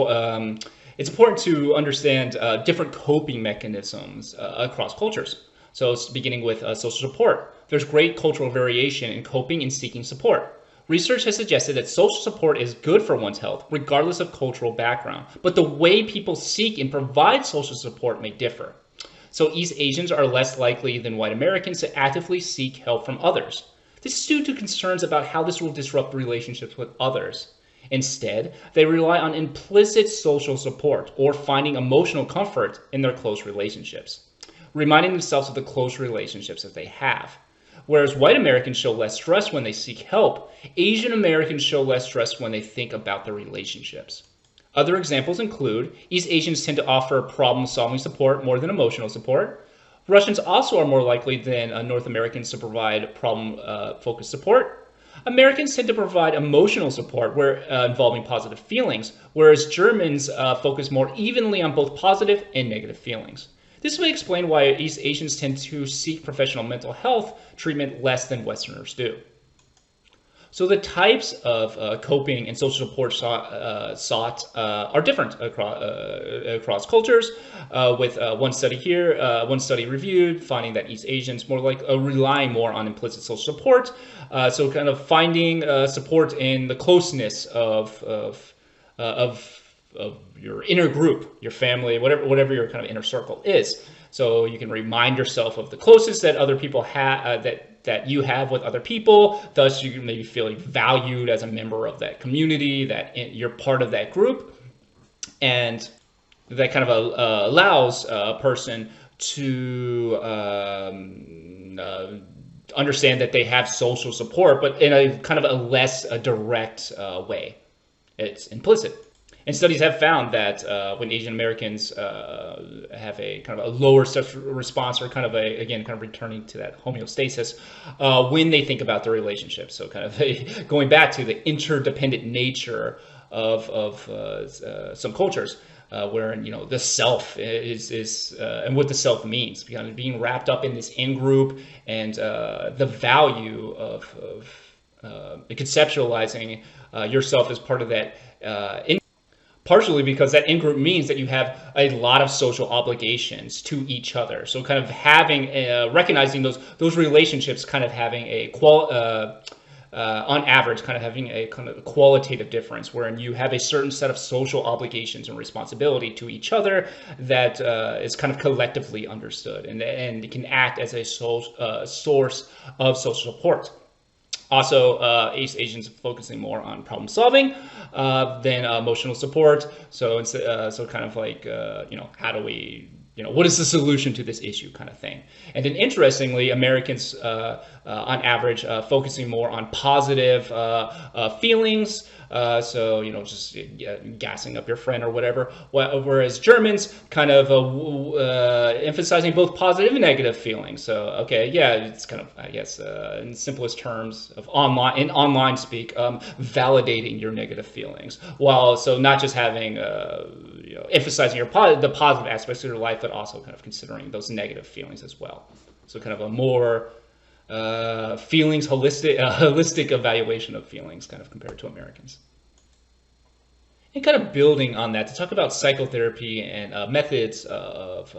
it's important to understand different coping mechanisms across cultures. So it's beginning with social support. There's great cultural variation in coping and seeking support. Research has suggested that social support is good for one's health, regardless of cultural background, but the way people seek and provide social support may differ. So East Asians are less likely than white Americans to actively seek help from others. This is due to concerns about how this will disrupt relationships with others. Instead, they rely on implicit social support or finding emotional comfort in their close relationships, reminding themselves of the close relationships that they have. Whereas white Americans show less stress when they seek help, Asian Americans show less stress when they think about their relationships. Other examples include East Asians tend to offer problem-solving support more than emotional support. Russians also are more likely than North Americans to provide problem-focused support. Americans tend to provide emotional support involving positive feelings, whereas Germans focus more evenly on both positive and negative feelings. This may explain why East Asians tend to seek professional mental health treatment less than Westerners do. So the types of coping and social support sought are different across cultures. With one study here, one study reviewed, finding that East Asians relying more on implicit social support. So kind of finding support in the closeness of your inner group, your family, whatever your kind of inner circle is. So you can remind yourself of the closest that other people have, that you have with other people. Thus, you can maybe feel valued as a member of that community, that you're part of that group. And that kind of allows a person to understand that they have social support, but in a kind of a less direct way. It's implicit. And studies have found that when Asian Americans have a kind of a lower stress response, or kind of returning to that homeostasis when they think about their relationships. So kind of going back to the interdependent nature of some cultures, wherein the self is and what the self means, kind of being wrapped up in this in-group, and the value of conceptualizing yourself as part of that partially because that in-group means that you have a lot of social obligations to each other. So kind of having, recognizing those relationships, kind of having on average, kind of having a kind of qualitative difference, wherein you have a certain set of social obligations and responsibility to each other that is kind of collectively understood, and it can act as a source of social support. Also, East Asians focusing more on problem solving than emotional support. So kind of like, how do we, what is the solution to this issue, kind of thing. And then interestingly, Americans on average focusing more on positive feelings. So, just gassing up your friend or whatever. Whereas Germans kind of emphasizing both positive and negative feelings. So, okay, yeah, it's kind of, I guess, in simplest terms of online speak, validating your negative feelings. So not just having, emphasizing the positive aspects of your life, but also kind of considering those negative feelings as well. So kind of a more feelings holistic evaluation of feelings, kind of compared to Americans. And kind of building on that, to talk about psychotherapy and methods of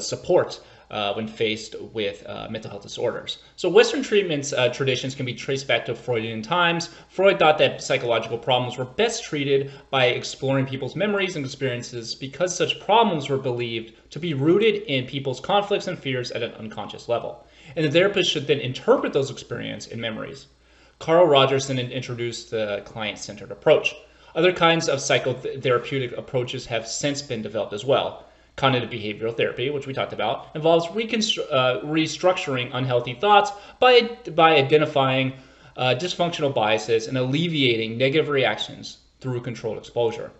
support when faced with mental health disorders. So Western treatments traditions can be traced back to Freudian times. Freud thought that psychological problems were best treated by exploring people's memories and experiences, because such problems were believed to be rooted in people's conflicts and fears at an unconscious level. And the therapist should then interpret those experiences and memories. Carl Rogers then introduced the client-centered approach. Other kinds of psychotherapeutic approaches have since been developed as well. Cognitive behavioral therapy, which we talked about, involves restructuring unhealthy thoughts by identifying dysfunctional biases and alleviating negative reactions through controlled exposure.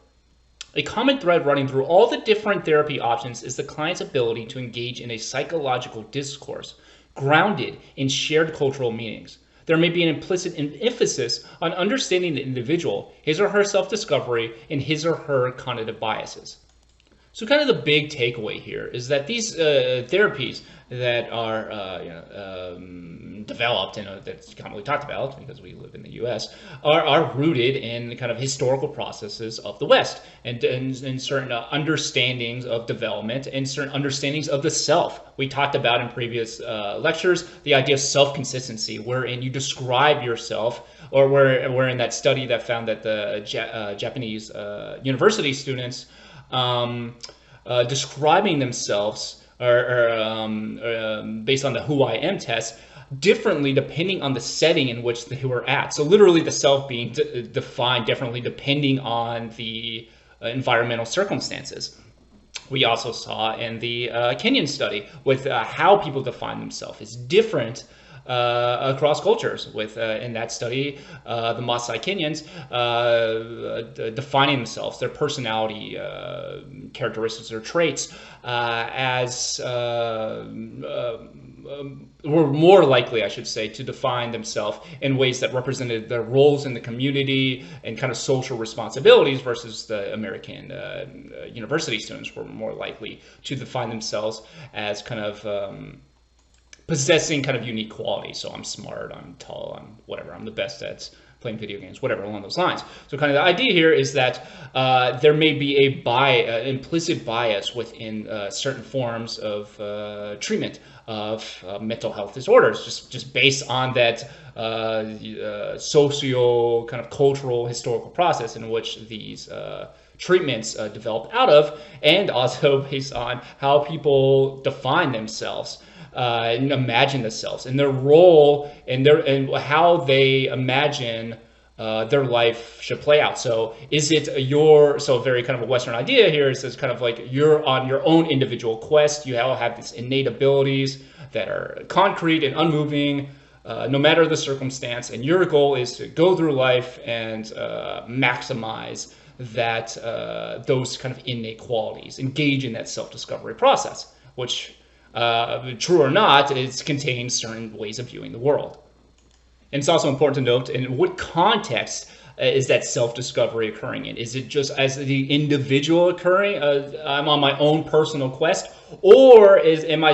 A common thread running through all the different therapy options is the client's ability to engage in a psychological discourse grounded in shared cultural meanings. There may be an implicit emphasis on understanding the individual, his or her self-discovery, and his or her cognitive biases. So kind of the big takeaway here is that these therapies that are developed and that's commonly talked about, because we live in the U.S., are rooted in kind of historical processes of the West, and in certain understandings of development and certain understandings of the self. We talked about in previous lectures the idea of self-consistency, wherein you describe yourself, or where in that study that found that the Japanese university students describing themselves or based on the Who I Am test, differently depending on the setting in which they were at. So literally the self being defined differently depending on the environmental circumstances. We also saw in the Kenyan study with how people define themselves is different across cultures. With in that study, the Maasai Kenyans defining themselves, their personality characteristics or traits as were more likely, I should say, to define themselves in ways that represented their roles in the community and kind of social responsibilities, versus the American university students were more likely to define themselves as kind of possessing kind of unique qualities. So I'm smart, I'm tall, I'm whatever, I'm the best at playing video games, whatever along those lines. So kind of the idea here is that there may be implicit bias within certain forms of treatment of mental health disorders, just based on that socio kind of cultural historical process in which these treatments developed out of, and also based on how people define themselves and imagine themselves and their role and how they imagine their life should play out. So is it so very kind of a Western idea here is this kind of like you're on your own individual quest. You all have these innate abilities that are concrete and unmoving, no matter the circumstance. And your goal is to go through life and maximize that those kind of innate qualities, engage in that self-discovery process, which true or not, it contains certain ways of viewing the world. And it's also important to note in what context is that self-discovery occurring in? Is it just as the individual occurring? I'm on my own personal quest, or can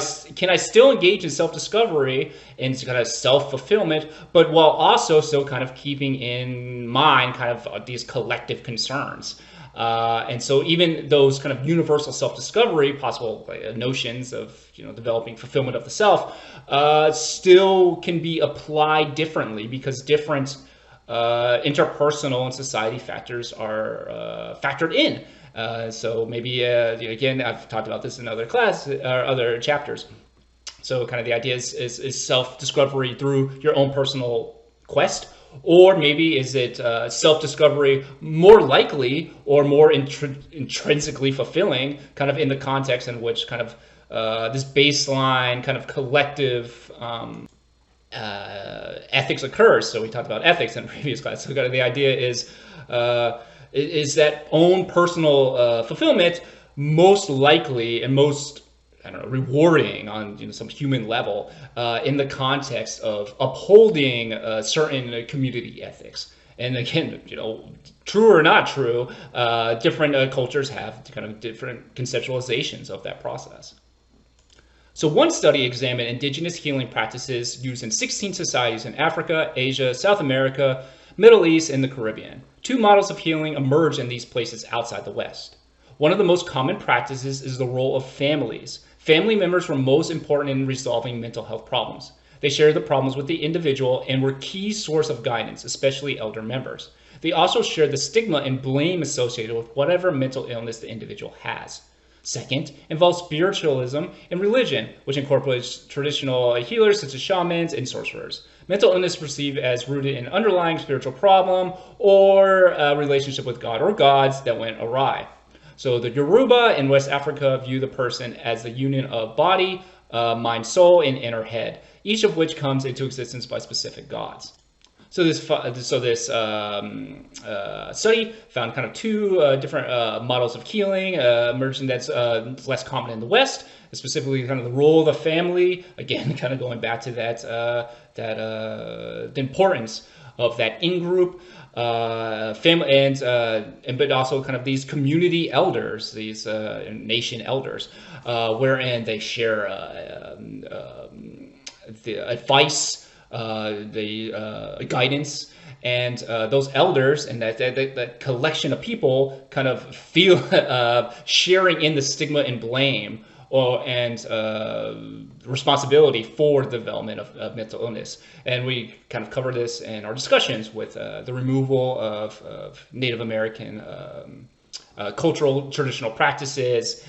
I still engage in self-discovery and kind of self-fulfillment, but while also still kind of keeping in mind kind of these collective concerns? And so even those kind of universal self-discovery, possible notions of developing fulfillment of the self, still can be applied differently because different interpersonal and society factors are factored in. So maybe again, I've talked about this in other other chapters. So kind of the idea is self-discovery through your own personal quest. Or maybe is it self-discovery more likely or more intrinsically fulfilling, kind of in the context in which kind of this baseline kind of collective ethics occurs. So we talked about ethics in previous class. So kind of the idea is that own personal fulfillment most likely and most rewarding on some human level in the context of upholding certain community ethics. And again, true or not true, different cultures have kind of different conceptualizations of that process. So one study examined indigenous healing practices used in 16 societies in Africa, Asia, South America, Middle East, and the Caribbean. 2 models of healing emerged in these places outside the West. One of the most common practices is the role of families. Family members were most important in resolving mental health problems. They shared the problems with the individual and were key source of guidance, especially elder members. They also shared the stigma and blame associated with whatever mental illness the individual has. Second, involves spiritualism and religion, which incorporates traditional healers such as shamans and sorcerers. Mental illness perceived as rooted in an underlying spiritual problem or a relationship with God or gods that went awry. So the Yoruba in West Africa view the person as the union of body, mind, soul, and inner head, each of which comes into existence by specific gods. So this study found kind of 2 different models of healing emerging that's less common in the West, specifically kind of the role of the family. Again, kind of going back to the importance of that in-group family, and but also kind of these community elders, these nation elders, wherein they share the advice, the guidance, and those elders and that collection of people kind of feel sharing in the stigma and blame and responsibility for the development of mental illness. And we kind of cover this in our discussions with the removal of Native American cultural traditional practices,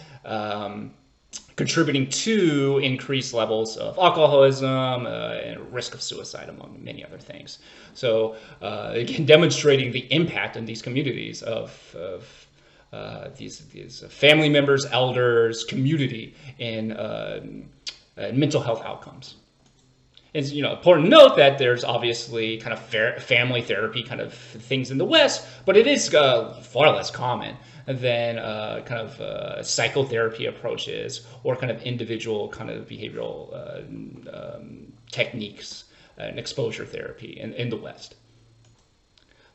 contributing to increased levels of alcoholism and risk of suicide, among many other things. So again, demonstrating the impact in these communities of these family members, elders, community in mental health outcomes. It's important to note that there's obviously kind of family therapy kind of things in the West, but it is far less common than kind of psychotherapy approaches or kind of individual kind of behavioral techniques and exposure therapy in the West.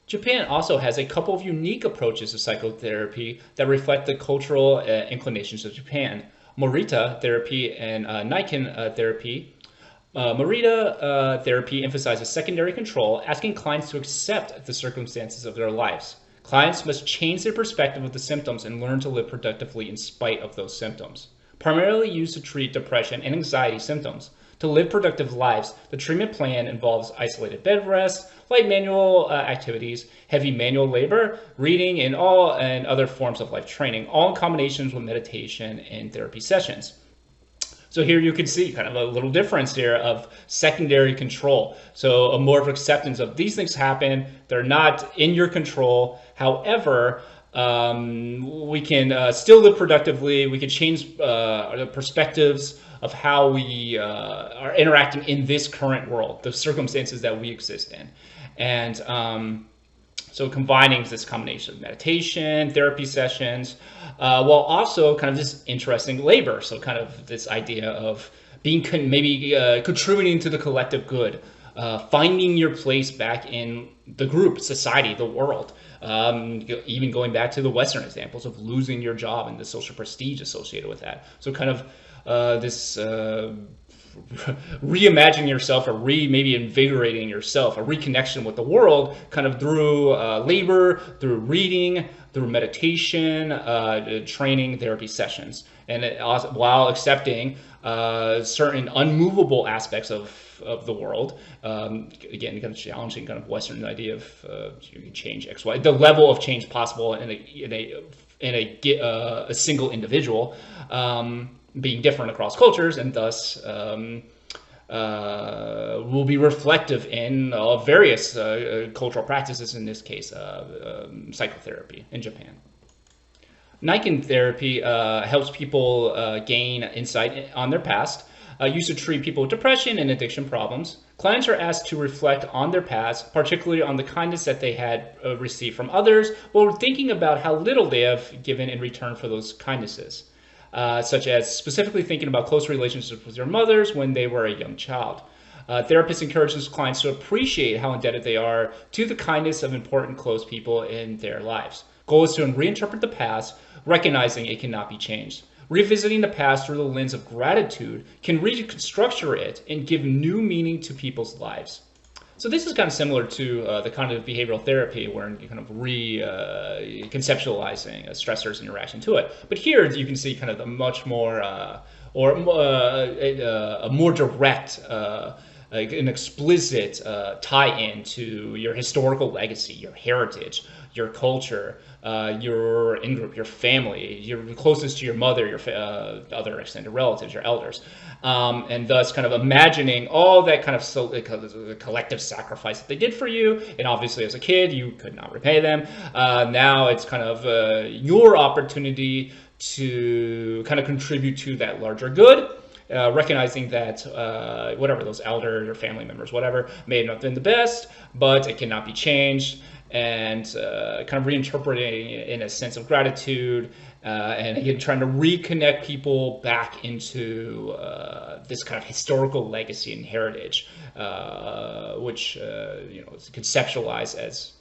Japan also has a couple of unique approaches to psychotherapy that reflect the cultural inclinations of Japan. Morita therapy and Niken therapy. Morita therapy emphasizes secondary control, asking clients to accept the circumstances of their lives. Clients must change their perspective of the symptoms and learn to live productively in spite of those symptoms. Primarily used to treat depression and anxiety symptoms. To live productive lives, the treatment plan involves isolated bed rest, light manual activities, heavy manual labor, reading, and other forms of life training, all in combinations with meditation and therapy sessions. So here you can see kind of a little difference here of secondary control. So a more of acceptance of these things happen, they're not in your control. However, we can still live productively. We can change the perspectives of how we are interacting in this current world, the circumstances that we exist in. And so combining this combination of meditation, therapy sessions, while also kind of this interesting labor. So kind of this idea of being contributing to the collective good, finding your place back in the group, society, the world. Even going back to the Western examples of losing your job and the social prestige associated with that. So kind of this reimagine yourself or maybe invigorating yourself, a reconnection with the world kind of through labor, through reading, through meditation, training, therapy sessions, and while accepting certain unmovable aspects of the world. Again, kind of challenging kind of Western idea of you can change X, Y, the level of change possible in a single individual. Being different across cultures, and thus will be reflective in various cultural practices, in this case psychotherapy in Japan. Niken therapy helps people gain insight on their past, used to treat people with depression and addiction problems. Clients are asked to reflect on their past, particularly on the kindness that they had received from others, while thinking about how little they have given in return for those kindnesses. Such as specifically thinking about close relationships with their mothers when they were a young child. Therapists encourage those clients to appreciate how indebted they are to the kindness of important close people in their lives. Goal is to reinterpret the past, recognizing it cannot be changed. Revisiting the past through the lens of gratitude can restructure it and give new meaning to people's lives. So this is kind of similar to the kind of behavioral therapy where you're kind of conceptualizing stressors and your reaction to it. But here you can see kind of a much more a more direct, an explicit tie-in to your historical legacy, your heritage, your culture, your in-group, your family, your closest to your mother, your other extended relatives, your elders. And thus kind of imagining all that kind of the collective sacrifice that they did for you. And obviously as a kid, you could not repay them. Now it's kind of your opportunity to kind of contribute to that larger good. Recognizing that whatever those elders or family members, whatever, may have not been the best, but it cannot be changed, and kind of reinterpreting in a sense of gratitude, and again trying to reconnect people back into this kind of historical legacy and heritage, which is conceptualized as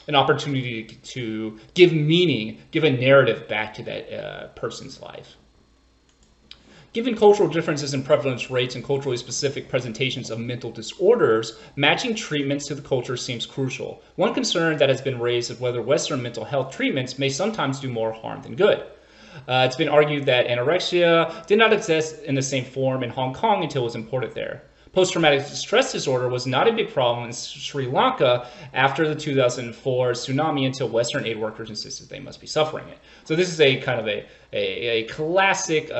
an opportunity to give meaning, give a narrative back to that person's life. Given cultural differences in prevalence rates and culturally specific presentations of mental disorders, matching treatments to the culture seems crucial. One concern that has been raised is whether Western mental health treatments may sometimes do more harm than good. It's been argued that anorexia did not exist in the same form in Hong Kong until it was imported there. Post-traumatic stress disorder was not a big problem in Sri Lanka after the 2004 tsunami until Western aid workers insisted they must be suffering it. So this is a kind of a classic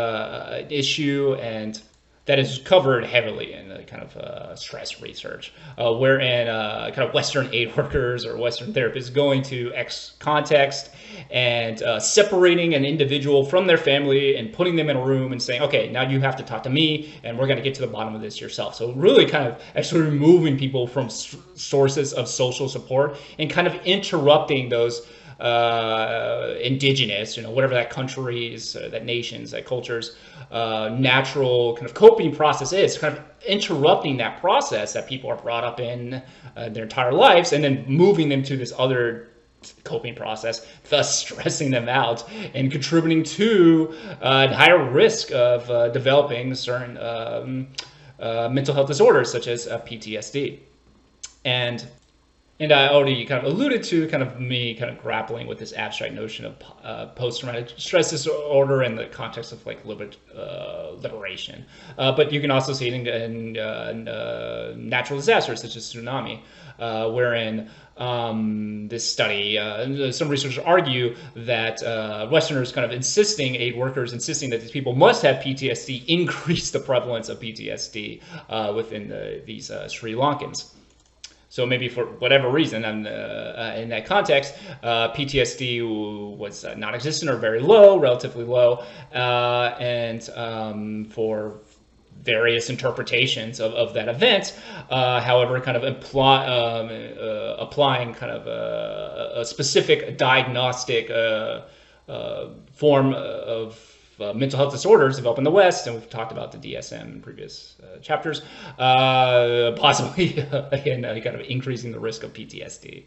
issue, and that is covered heavily in the kind of stress research, wherein kind of Western aid workers or Western therapists going to X context and separating an individual from their family and putting them in a room and saying, okay, now you have to talk to me and we're going to get to the bottom of this yourself. So really kind of actually removing people from sources of social support and kind of interrupting those indigenous, whatever that countries, that nations, that cultures, natural kind of coping process is, kind of interrupting that process that people are brought up in their entire lives, and then moving them to this other coping process, thus stressing them out and contributing to higher risk of developing certain mental health disorders such as PTSD. And I already kind of alluded to kind of me kind of grappling with this abstract notion of post-traumatic stress disorder in the context of like liberation. But you can also see it in natural disasters such as tsunami, wherein this study, some researchers argue that Westerners kind of aid workers insisting that these people must have PTSD increase the prevalence of PTSD within these Sri Lankans. So maybe for whatever reason, in that context, PTSD was non-existent or very low, relatively low, and for various interpretations of that event. However, kind of applying kind of a specific diagnostic form of mental health disorders developed in the West, and we've talked about the DSM in previous chapters, possibly again kind of increasing the risk of PTSD.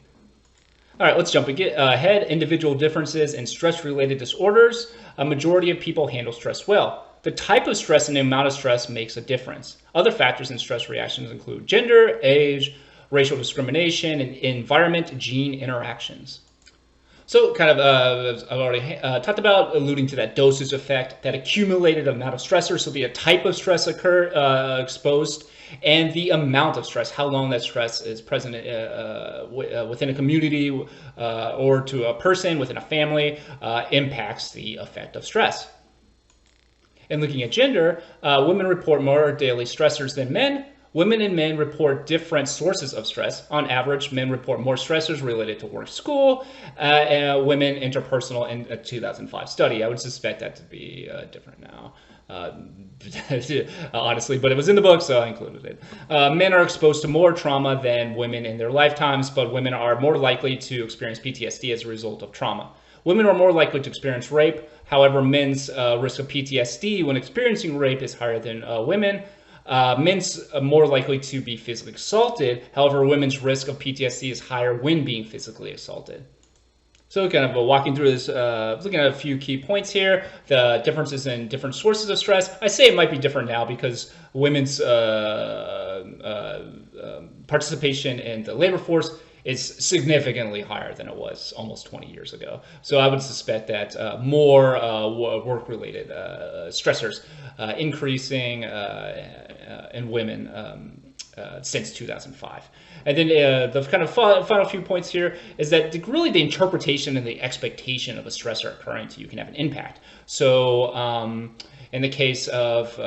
All right, let's jump ahead. Individual differences in stress-related disorders. A majority of people handle stress well. The type of stress and the amount of stress makes a difference. Other factors in stress reactions include gender, age, racial discrimination, and environment, gene interactions. So kind of, I've already talked about, alluding to that dosage effect, that accumulated amount of stressors, so the type of stress exposed, and the amount of stress, how long that stress is present within a community or to a person within a family, impacts the effect of stress. And looking at gender, women report more daily stressors than men. Women and men report different sources of stress. On average, men report more stressors related to work, school, and women interpersonal in a 2005 study. I would suspect that to be different now, honestly, but it was in the book, so I included it. Men are exposed to more trauma than women in their lifetimes, but women are more likely to experience PTSD as a result of trauma. Women are more likely to experience rape. However, men's risk of PTSD when experiencing rape is higher than women. Men's more likely to be physically assaulted. However, women's risk of PTSD is higher when being physically assaulted. So kind of walking through this, looking at a few key points here, the differences in different sources of stress. I say it might be different now because women's participation in the labor force is significantly higher than it was almost 20 years ago. So I would suspect that more work-related stressors increasing in women since 2005. And then the kind of final few points here is that really the interpretation and the expectation of a stressor occurring to you can have an impact. So in the case of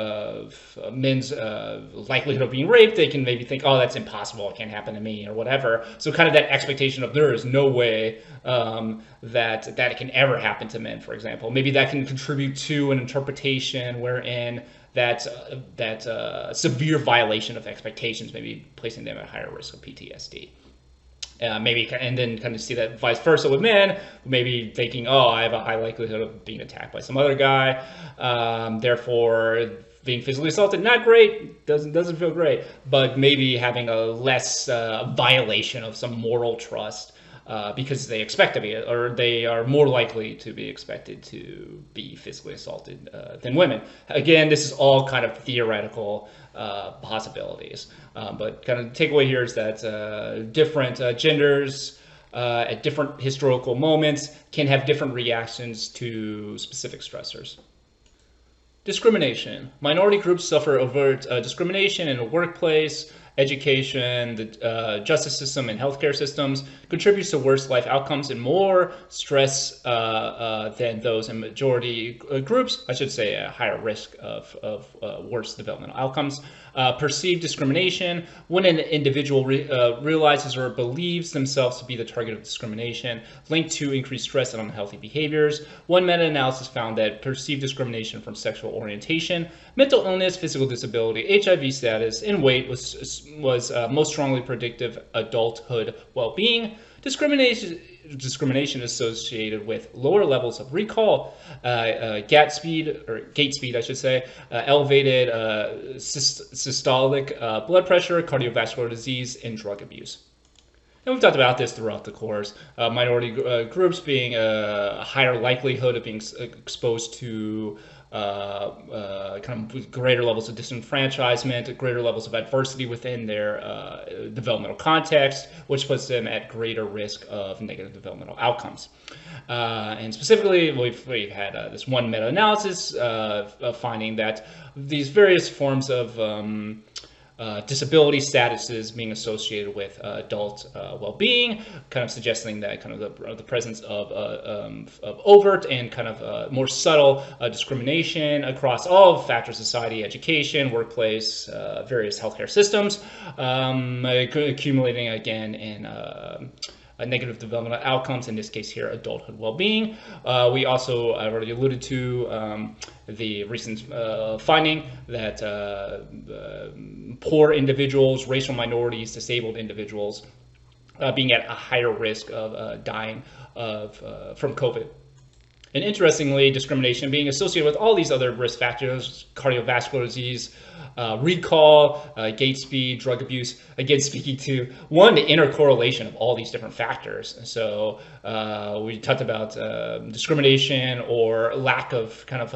men's likelihood of being raped, they can maybe think, oh, that's impossible, it can't happen to me, or whatever. So kind of that expectation of there is no way that it can ever happen to men, for example. Maybe that can contribute to an interpretation wherein that severe violation of expectations, maybe placing them at higher risk of PTSD. Maybe, and then kind of see that vice versa with men, maybe thinking, oh, I have a high likelihood of being attacked by some other guy, therefore being physically assaulted, not great, doesn't feel great, but maybe having a less violation of some moral trust because they expect to be, or they are more likely to be expected to be physically assaulted than women. Again, this is all kind of theoretical possibilities, but kind of the takeaway here is that different genders at different historical moments can have different reactions to specific stressors. Discrimination. Minority groups suffer overt discrimination in the workplace, education, the justice system, and healthcare systems, contributes to worse life outcomes and more stress than those in majority groups. I should say a higher risk of worse developmental outcomes. Perceived discrimination. When an individual realizes or believes themselves to be the target of discrimination, linked to increased stress and unhealthy behaviors. One meta-analysis found that perceived discrimination from sexual orientation, mental illness, physical disability, HIV status, and weight was most strongly predictive adulthood well-being. Discrimination associated with lower levels of recall, gait speed, I should say, elevated systolic blood pressure, cardiovascular disease, and drug abuse. And we've talked about this throughout the course. Minority groups being a higher likelihood of being exposed to kind of greater levels of disenfranchisement, greater levels of adversity within their developmental context, which puts them at greater risk of negative developmental outcomes. And specifically, we've had this one meta-analysis finding that these various forms of disability statuses being associated with adult well-being, kind of suggesting that kind of the presence of overt and kind of more subtle discrimination across all factors: society, education, workplace, various healthcare systems, accumulating again in negative developmental outcomes, in this case here, adulthood well-being. We also, I already alluded to the recent finding that poor individuals, racial minorities, disabled individuals being at a higher risk of dying from COVID. And interestingly, discrimination being associated with all these other risk factors: cardiovascular disease, recall, gait speed, drug abuse, again speaking to, one, the intercorrelation of all these different factors. So we talked about discrimination or lack of kind of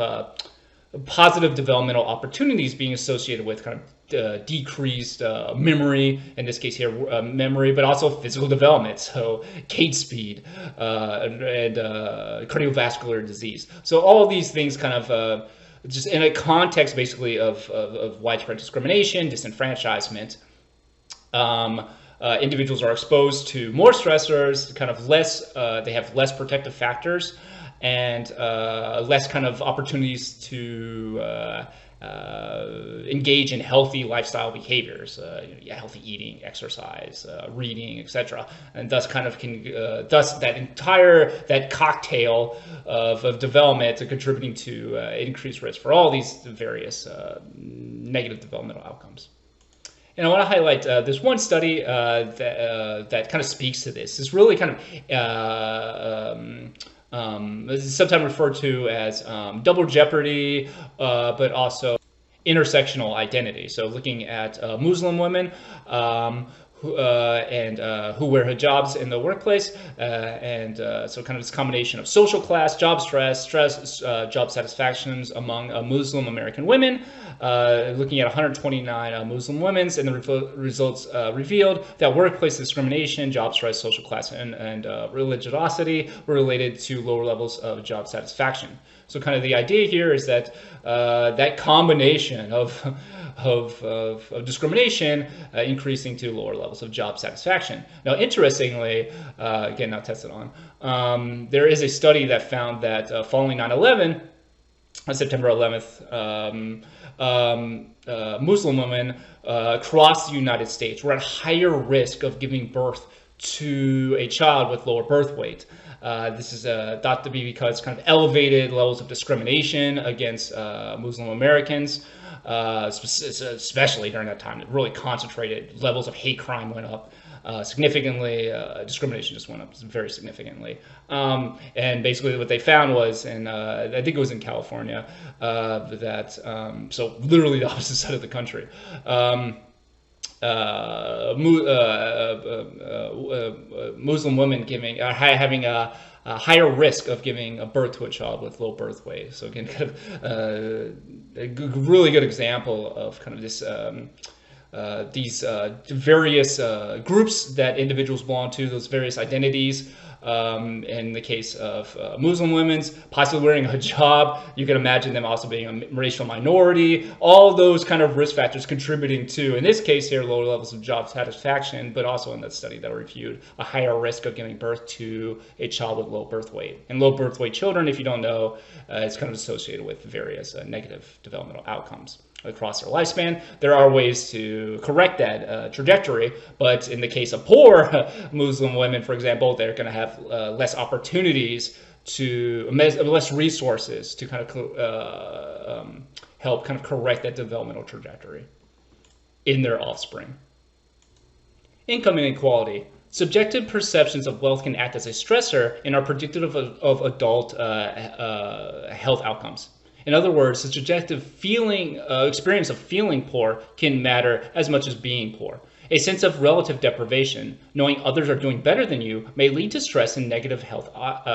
positive developmental opportunities being associated with kind of decreased memory, in this case here memory, but also physical development, so gait speed and cardiovascular disease. So all of these things kind of just in a context basically of widespread discrimination, disenfranchisement, individuals are exposed to more stressors, kind of less, they have less protective factors, and less kind of opportunities to engage in healthy lifestyle behaviors, healthy eating, exercise, reading, etc. And thus kind of can, thus that cocktail of development contributing to increased risk for all these various negative developmental outcomes. And I want to highlight this one study that kind of speaks to this. It's really kind of this is sometimes referred to as double jeopardy, but also intersectional identity. So looking at Muslim women who wear hijabs in the workplace, so kind of this combination of social class, job stress, job satisfactions among Muslim American women, looking at 129 Muslim women, and the results revealed that workplace discrimination, job stress, social class, and religiosity were related to lower levels of job satisfaction. So kind of the idea here is that that combination of discrimination increasing to lower levels of job satisfaction. Now, interestingly, again, not tested on, there is a study that found that following 9/11, on September 11th, Muslim women across the United States were at higher risk of giving birth to a child with lower birth weight. This is thought to be because kind of elevated levels of discrimination against Muslim Americans, especially during that time. It really concentrated. Levels of hate crime went up significantly. Discrimination just went up very significantly. And basically what they found was, and I think it was in California, that, so literally the opposite side of the country, Muslim women having a higher risk of giving a birth to a child with low birth weight. So again, kind of a really good example of kind of this these various groups that individuals belong to, those various identities. In the case of Muslim women's possibly wearing a hijab, you can imagine them also being a racial minority. All those kind of risk factors contributing to, in this case here, lower levels of job satisfaction, but also in that study that I reviewed, a higher risk of giving birth to a child with low birth weight. And low birth weight children, if you don't know, is kind of associated with various negative developmental outcomes across their lifespan. There are ways to correct that trajectory, but in the case of poor Muslim women, for example, they're going to have less opportunities to, less resources to kind of help kind of correct that developmental trajectory in their offspring. Income inequality. Subjective perceptions of wealth can act as a stressor and are predictive of adult health outcomes. In other words, the subjective experience of feeling poor can matter as much as being poor. A sense of relative deprivation, knowing others are doing better than you, may lead to stress and negative health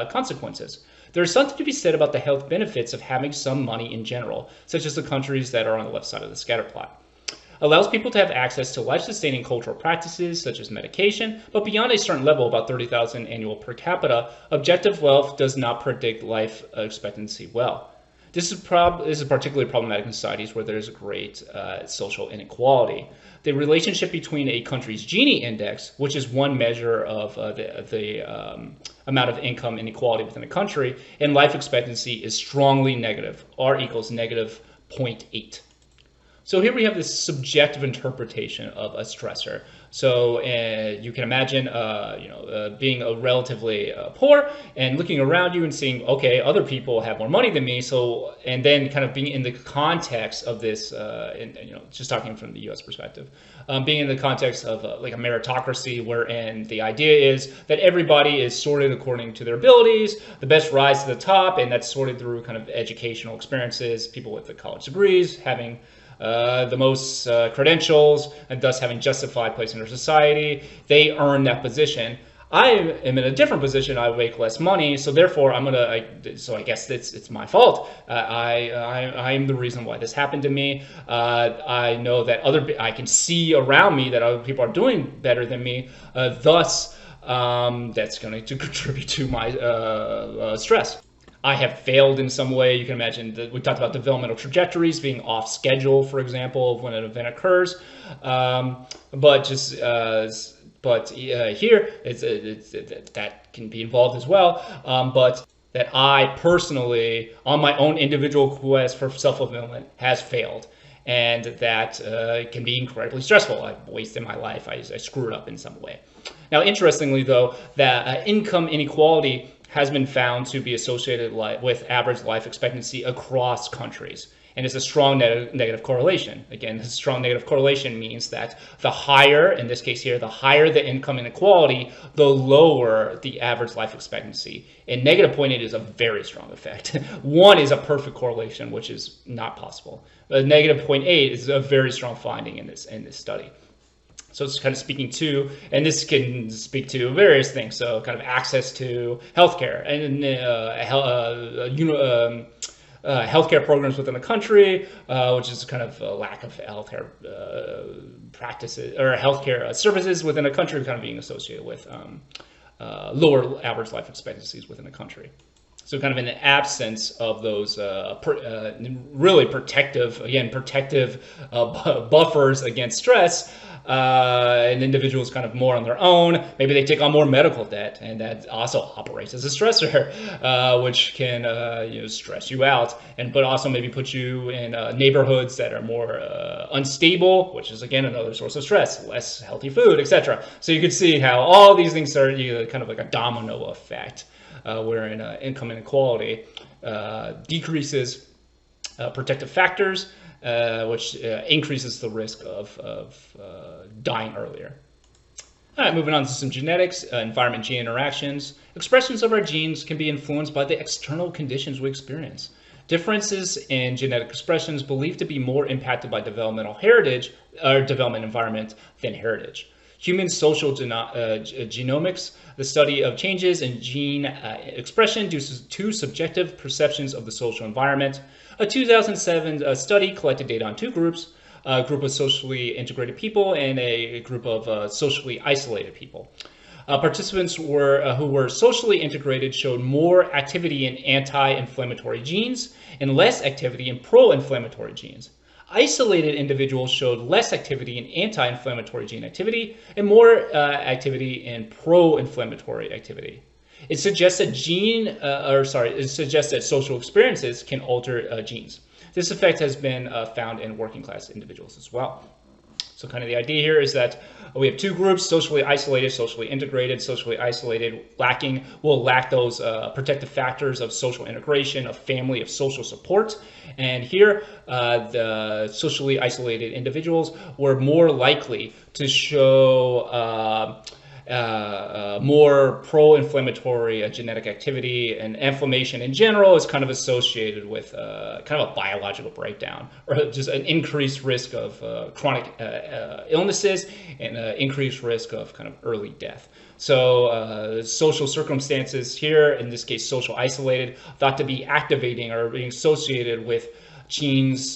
consequences. There is something to be said about the health benefits of having some money in general, such as the countries that are on the left side of the scatter plot. Allows people to have access to life-sustaining cultural practices such as medication, but beyond a certain level, about 30,000 annual per capita, objective wealth does not predict life expectancy well. This is particularly problematic in societies where there is a great social inequality. The relationship between a country's Gini index, which is one measure of the amount of income inequality within a country, and life expectancy is strongly negative. R equals negative 0.8. So here we have this subjective interpretation of a stressor. So you can imagine, being a relatively poor and looking around you and seeing, okay, other people have more money than me. So, and then kind of being in the context of this, just talking from the U.S. perspective, being in the context of like a meritocracy, wherein the idea is that everybody is sorted according to their abilities, the best rise to the top, and that's sorted through kind of educational experiences, people with the college degrees having the most credentials, and thus having justified place in our society. They earn that position. I am in a different position. I make less money, so therefore so I guess it's my fault. I am the reason why this happened to me. I know that I can see around me that other people are doing better than me. Thus, that's going to contribute to my stress. I have failed in some way. You can imagine that we talked about developmental trajectories being off schedule, for example, when an event occurs. But here that can be involved as well. But that I personally, on my own individual quest for self-fulfillment, has failed. And that can be incredibly stressful. I've wasted my life. I screwed up in some way. Now, interestingly, though, that income inequality has been found to be associated with average life expectancy across countries. And it's a strong negative correlation. Again, this strong negative correlation means that the higher, in this case here, the higher the income inequality, the lower the average life expectancy. And negative 0.8 is a very strong effect. 1 is a perfect correlation, which is not possible. But negative 0.8 is a very strong finding in this study. So it's kind of speaking to, and this can speak to various things. So kind of access to healthcare and healthcare programs within the country, which is kind of a lack of healthcare practices or healthcare services within a country, kind of being associated with lower average life expectancies within a country. So kind of in the absence of those really protective buffers against stress, and individuals kind of more on their own, maybe they take on more medical debt, and that also operates as a stressor, which can stress you out, but also maybe put you in neighborhoods that are more unstable, which is again another source of stress, less healthy food, etc. So you can see how all these things are kind of like a domino effect, wherein income inequality decreases protective factors, which increases the risk of dying earlier. All right, moving on to some genetics, environment-gene interactions. Expressions of our genes can be influenced by the external conditions we experience. Differences in genetic expressions believed to be more impacted by developmental heritage or development environment than heritage. Human social genomics, the study of changes in gene expression due to subjective perceptions of the social environment. A 2007 study collected data on 2 groups. a group of socially integrated people and a group of socially isolated people. Participants who were socially integrated showed more activity in anti-inflammatory genes and less activity in pro-inflammatory genes. Isolated individuals showed less activity in anti-inflammatory gene activity and more activity in pro-inflammatory activity. It suggests that social experiences can alter genes. This effect has been found in working class individuals as well. So kind of the idea here is that we have two groups, socially isolated, socially integrated. Socially isolated will lack those protective factors of social integration, of family, of social support. And here, the socially isolated individuals were more likely to show more pro-inflammatory genetic activity, and inflammation in general is kind of associated with kind of a biological breakdown, or just an increased risk of chronic illnesses and increased risk of kind of early death. So social circumstances here, in this case social isolated, thought to be activating or being associated with genes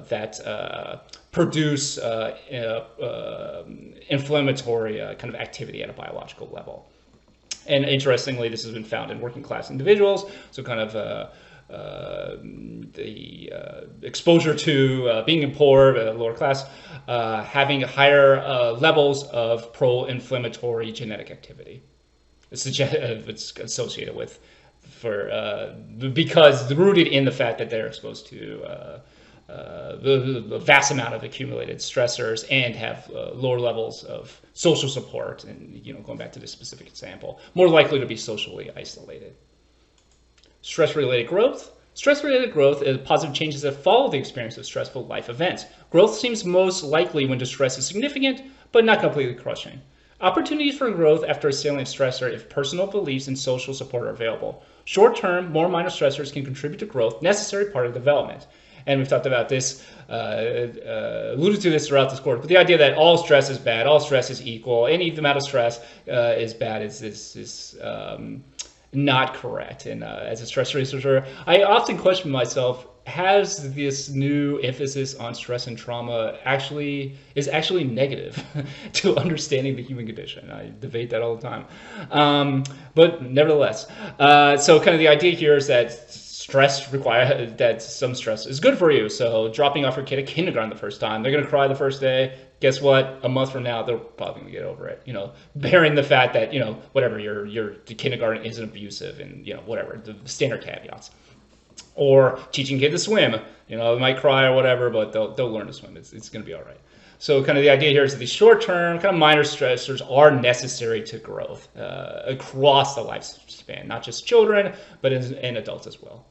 that produce inflammatory kind of activity at a biological level. And interestingly, this has been found in working class individuals. So kind of the exposure to being poor, lower class, having higher levels of pro-inflammatory genetic activity. It's associated with, because rooted in the fact that they're exposed to the vast amount of accumulated stressors and have lower levels of social support, and going back to this specific example, more likely to be socially isolated. Stress-related growth. Stress-related growth is positive changes that follow the experience of stressful life events. Growth seems most likely when distress is significant, but not completely crushing. Opportunities for growth after a salient stressor if personal beliefs and social support are available. Short-term, more minor stressors can contribute to growth, necessary part of development. And we've talked about this, alluded to this throughout this course, but the idea that all stress is bad, all stress is equal, any amount of stress is bad is not correct. And as a stress researcher, I often question myself, has this new emphasis on stress and trauma is actually negative to understanding the human condition? I debate that all the time. But nevertheless, so kind of the idea here is that some stress is good for you. So dropping off your kid at kindergarten the first time, they're going to cry the first day. Guess what? A month from now, they're probably going to get over it. Bearing the fact that, whatever, the kindergarten isn't abusive and, whatever, the standard caveats. Or teaching kid to swim, they might cry or whatever, but they'll learn to swim. It's going to be all right. So kind of the idea here is that these short-term, kind of minor stressors are necessary to growth across the lifespan, not just children, but in adults as well.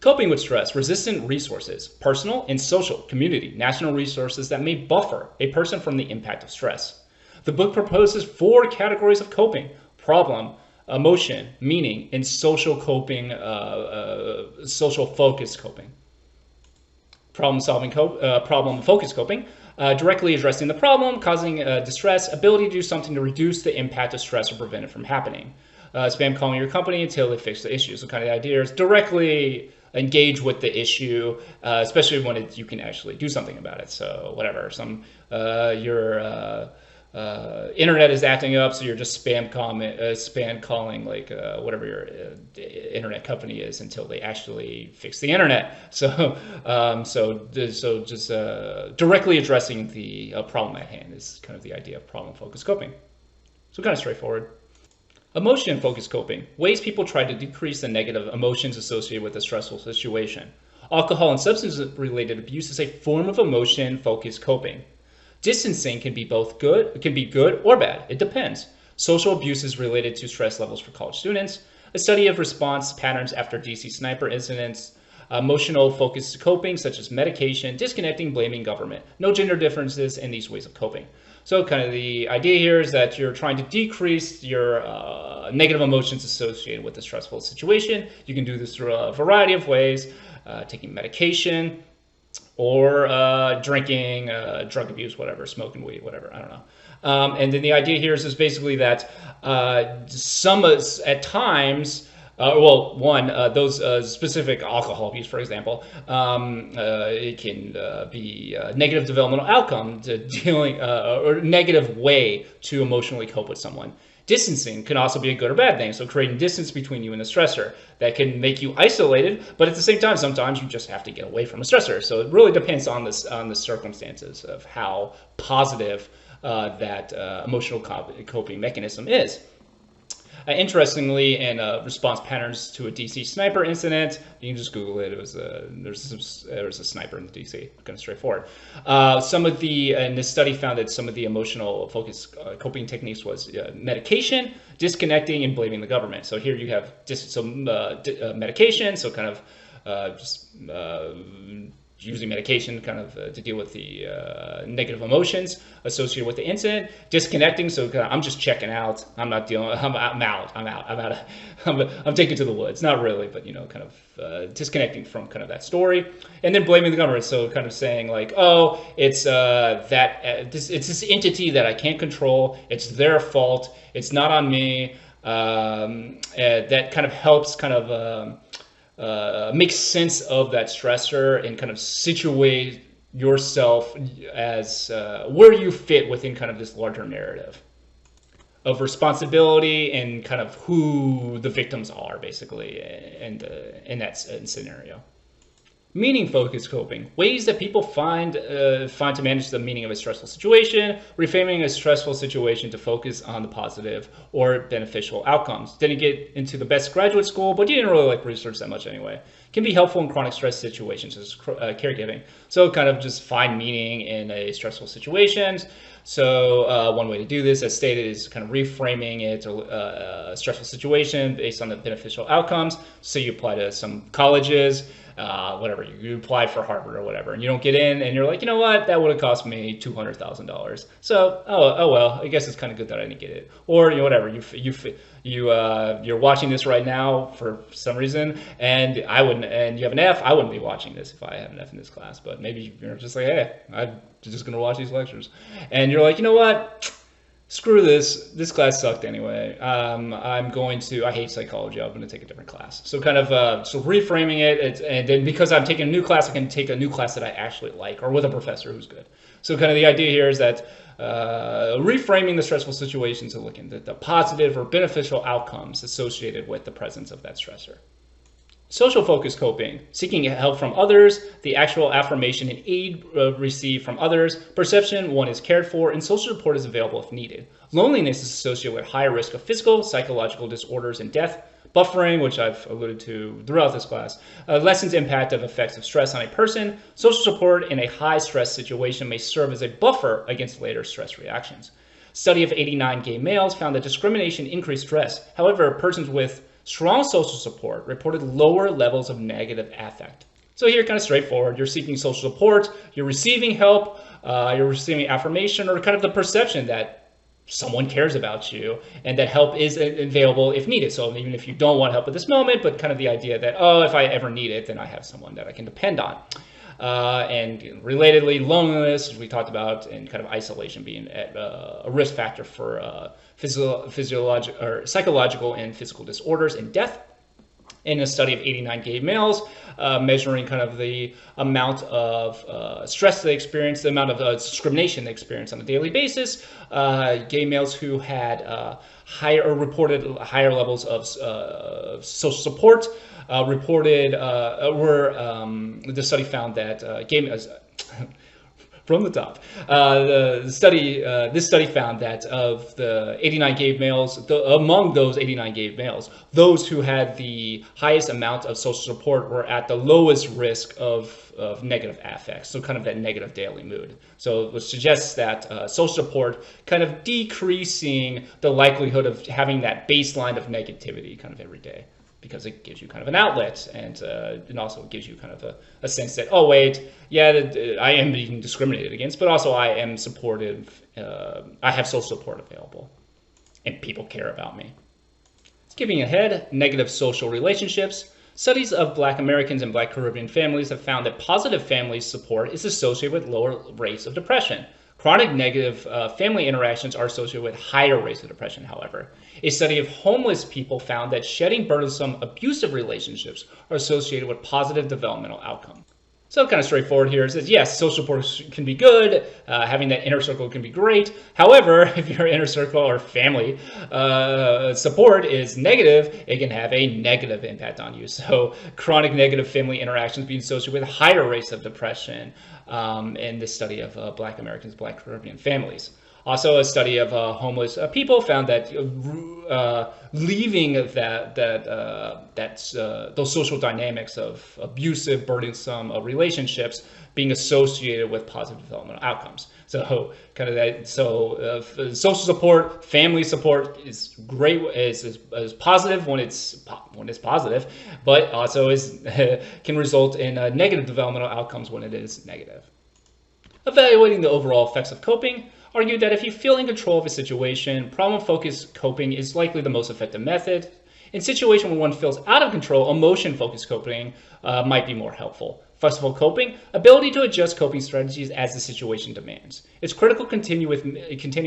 Coping with stress, resistant resources, personal and social, community, national resources that may buffer a person from the impact of stress. The book proposes 4 categories of coping: problem, emotion, meaning, and social coping, social focused coping. Problem focused coping, directly addressing the problem, causing distress, ability to do something to reduce the impact of stress or prevent it from happening. Spam calling your company until they fix the issue. So kind of the idea is directly engage with the issue, especially when you can actually do something about it. So whatever, your internet is acting up, so you're just spam calling like whatever your internet company is until they actually fix the internet. So just directly addressing the problem at hand is kind of the idea of problem-focused coping. So kind of straightforward. Emotion-focused coping, ways people try to decrease the negative emotions associated with a stressful situation. Alcohol and substance-related abuse is a form of emotion-focused coping. Distancing can be good or bad. It depends. Social abuse is related to stress levels for college students. A study of response patterns after DC sniper incidents. Emotional focused coping, such as medication, disconnecting, blaming government. No gender differences in these ways of coping. So kind of the idea here is that you're trying to decrease your negative emotions associated with a stressful situation. You can do this through a variety of ways, taking medication, or drinking, drug abuse, whatever, smoking weed, whatever, I don't know. And then the idea here is basically that at times, Those specific alcohol abuse, for example, it can be a negative developmental outcome to dealing or negative way to emotionally cope with someone. Distancing can also be a good or bad thing. So creating distance between you and the stressor that can make you isolated, but at the same time, sometimes you just have to get away from a stressor. So it really depends on the circumstances of how positive that emotional coping mechanism is. Interestingly, in response patterns to a DC sniper incident, you can just Google it. It was there was a sniper in the DC. Kind of straightforward. And this study found that some of the emotional focus coping techniques was medication, disconnecting, and blaming the government. So here you have medication, so kind of using medication kind of to deal with the negative emotions associated with the incident. Disconnecting, so kind of, I'm just checking out. I'm not dealing. I'm out. I'm taken to the woods. Not really, but kind of disconnecting from kind of that story. And then blaming the government, so kind of saying like, oh, it's it's this entity that I can't control. It's their fault. It's not on me. That kind of helps kind of make sense of that stressor and kind of situate yourself as where you fit within kind of this larger narrative of responsibility and kind of who the victims are, basically, in that scenario. Meaning-focused coping, ways that people find to manage the meaning of a stressful situation, reframing a stressful situation to focus on the positive or beneficial outcomes. Didn't get into the best graduate school, but you didn't really like research that much anyway. Can be helpful in chronic stress situations as caregiving. So kind of just find meaning in a stressful situation. So one way to do this, as stated, is kind of reframing it to a stressful situation based on the beneficial outcomes. So you apply to some colleges, whatever, you apply for Harvard or whatever, and you don't get in, and you're like, you know what, that would have cost me $200,000. So, oh well, I guess it's kind of good that I didn't get it. Or whatever, you're watching this right now for some reason, and you have an F. I wouldn't be watching this if I had an F in this class, but maybe you're just like, hey, I'm just gonna watch these lectures, and you're like, you know what? Screw this. This class sucked anyway. I hate psychology. I'm going to take a different class. So kind of so reframing it, and then because I'm taking a new class, I can take a new class that I actually like, or with a professor who's good. So kind of the idea here is that reframing the stressful situation to look into the positive or beneficial outcomes associated with the presence of that stressor. Social focus coping, seeking help from others, the actual affirmation and aid received from others, perception one is cared for, and social support is available if needed. Loneliness is associated with higher risk of physical, psychological disorders and death. Buffering, which I've alluded to throughout this class, lessens impact of effects of stress on a person. Social support in a high stress situation may serve as a buffer against later stress reactions. Study of 89 gay males found that discrimination increased stress. However, persons with strong social support reported lower levels of negative affect. So here, kind of straightforward, you're seeking social support, you're receiving help, you're receiving affirmation, or kind of the perception that someone cares about you and that help is available if needed. So even if you don't want help at this moment, but kind of the idea that, oh, if I ever need it, then I have someone that I can depend on. And relatedly, loneliness, as we talked about, and kind of isolation being a risk factor for physiological or psychological and physical disorders and death. In a study of 89 gay males, measuring kind of the amount of stress they experience, the amount of discrimination they experience on a daily basis, gay males who had reported higher levels of social support the study found that gay males from the top. This study found that of the 89 gay males, among those 89 gay males, those who had the highest amount of social support were at the lowest risk of negative affects, so kind of that negative daily mood. So it suggests that social support kind of decreasing the likelihood of having that baseline of negativity kind of every day, because it gives you kind of an outlet, and also gives you kind of a sense that, oh wait, yeah, I am being discriminated against, but also I am supportive, I have social support available, and people care about me. Skipping ahead, negative social relationships. Studies of Black Americans and Black Caribbean families have found that positive family support is associated with lower rates of depression. Chronic negative family interactions are associated with higher rates of depression, however. A study of homeless people found that shedding burdensome abusive relationships are associated with positive developmental outcomes. So kind of straightforward here. It says, yes, social support can be good. Having that inner circle can be great. However, if your inner circle or family support is negative, it can have a negative impact on you. So chronic negative family interactions being associated with higher rates of depression in this study of Black Americans, Black Caribbean families. Also, a study of homeless people found that leaving those social dynamics of abusive, burdensome relationships being associated with positive developmental outcomes. So, kind of that. So, social support, family support is great, is positive when it's positive, but also can result in negative developmental outcomes when it is negative. Evaluating the overall effects of coping argued that if you feel in control of a situation, problem-focused coping is likely the most effective method. In situations when one feels out of control, emotion-focused coping might be more helpful. Flexible coping, ability to adjust coping strategies as the situation demands. It's critical to continue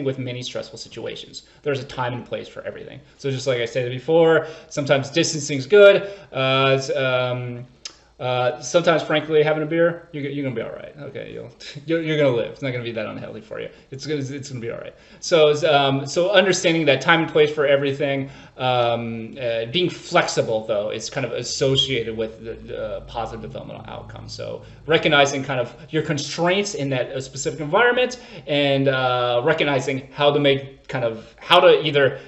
with many stressful situations. There's a time and place for everything. So just like I said before, sometimes distancing is good. Sometimes, frankly, having a beer, you're gonna be all right. Okay, you're gonna live. It's not gonna be that unhealthy for you. It's gonna be all right. So understanding that time and place for everything, being flexible though, is kind of associated with the positive developmental outcomes. So recognizing kind of your constraints in that specific environment, and recognizing how to either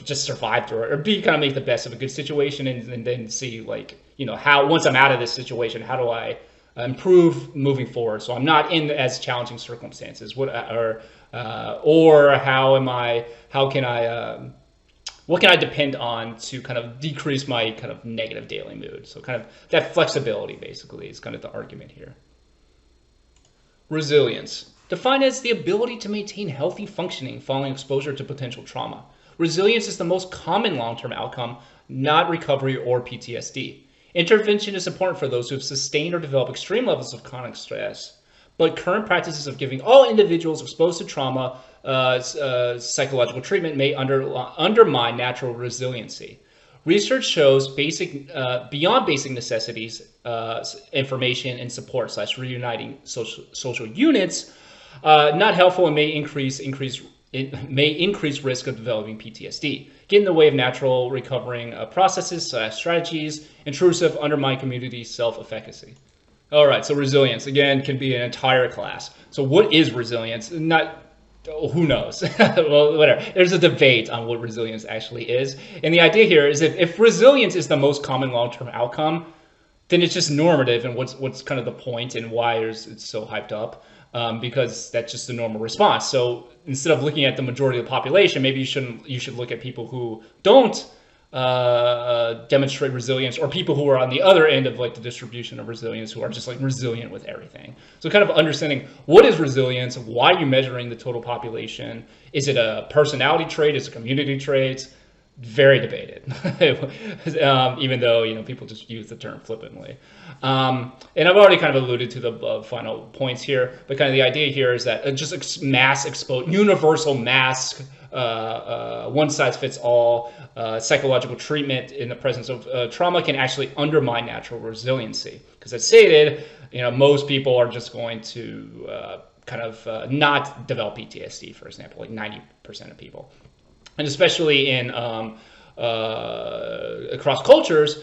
just survive through it, or B, kind of make the best of a good situation, and then see, like, how, once I'm out of this situation, how do I improve moving forward so I'm not in as challenging circumstances? What can I depend on to kind of decrease my kind of negative daily mood? So kind of that flexibility basically is kind of the argument here. Resilience, defined as the ability to maintain healthy functioning following exposure to potential trauma. Resilience is the most common long-term outcome, not recovery or PTSD. Intervention is important for those who have sustained or developed extreme levels of chronic stress, but current practices of giving all individuals exposed to trauma psychological treatment may undermine natural resiliency. Research shows beyond basic necessities, information and support / reuniting social units, not helpful, and may increase risk of developing PTSD, get in the way of natural recovering processes / strategies, intrusive, undermine community self-efficacy. All right, so resilience, again, can be an entire class. So what is resilience? Who knows? Well, whatever. There's a debate on what resilience actually is. And the idea here is if resilience is the most common long-term outcome, then it's just normative, and what's kind of the point and why it's so hyped up. Because that's just the normal response. So instead of looking at the majority of the population, maybe you should look at people who don't demonstrate resilience, or people who are on the other end of like the distribution of resilience, who are just like resilient with everything. So kind of understanding what is resilience, why are you measuring the total population? Is it a personality trait? Is it a community trait? Very debated, even though people just use the term flippantly. And I've already kind of alluded to the final points here, but kind of the idea here is that just universal mass, one size fits all psychological treatment in the presence of trauma can actually undermine natural resiliency. Because as stated, most people are just going to not develop PTSD, for example, like 90% of people. And especially in across cultures,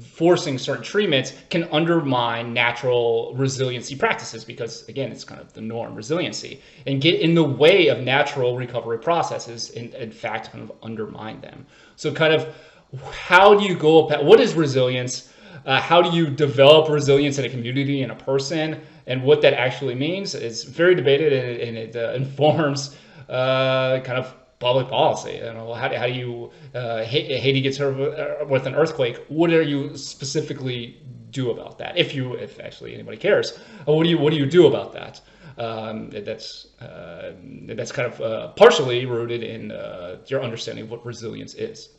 forcing certain treatments can undermine natural resiliency practices, because again, it's kind of the norm, resiliency, and get in the way of natural recovery processes, and in fact kind of undermine them. So kind of how do you go about, what is resilience? How do you develop resilience in a community, in a person, and what that actually means is very debated, and it informs kind of public policy. How do you Haiti gets hurt with an earthquake? What do you specifically do about that? If actually anybody cares, what do you do about that? That's kind of partially rooted in your understanding of what resilience is.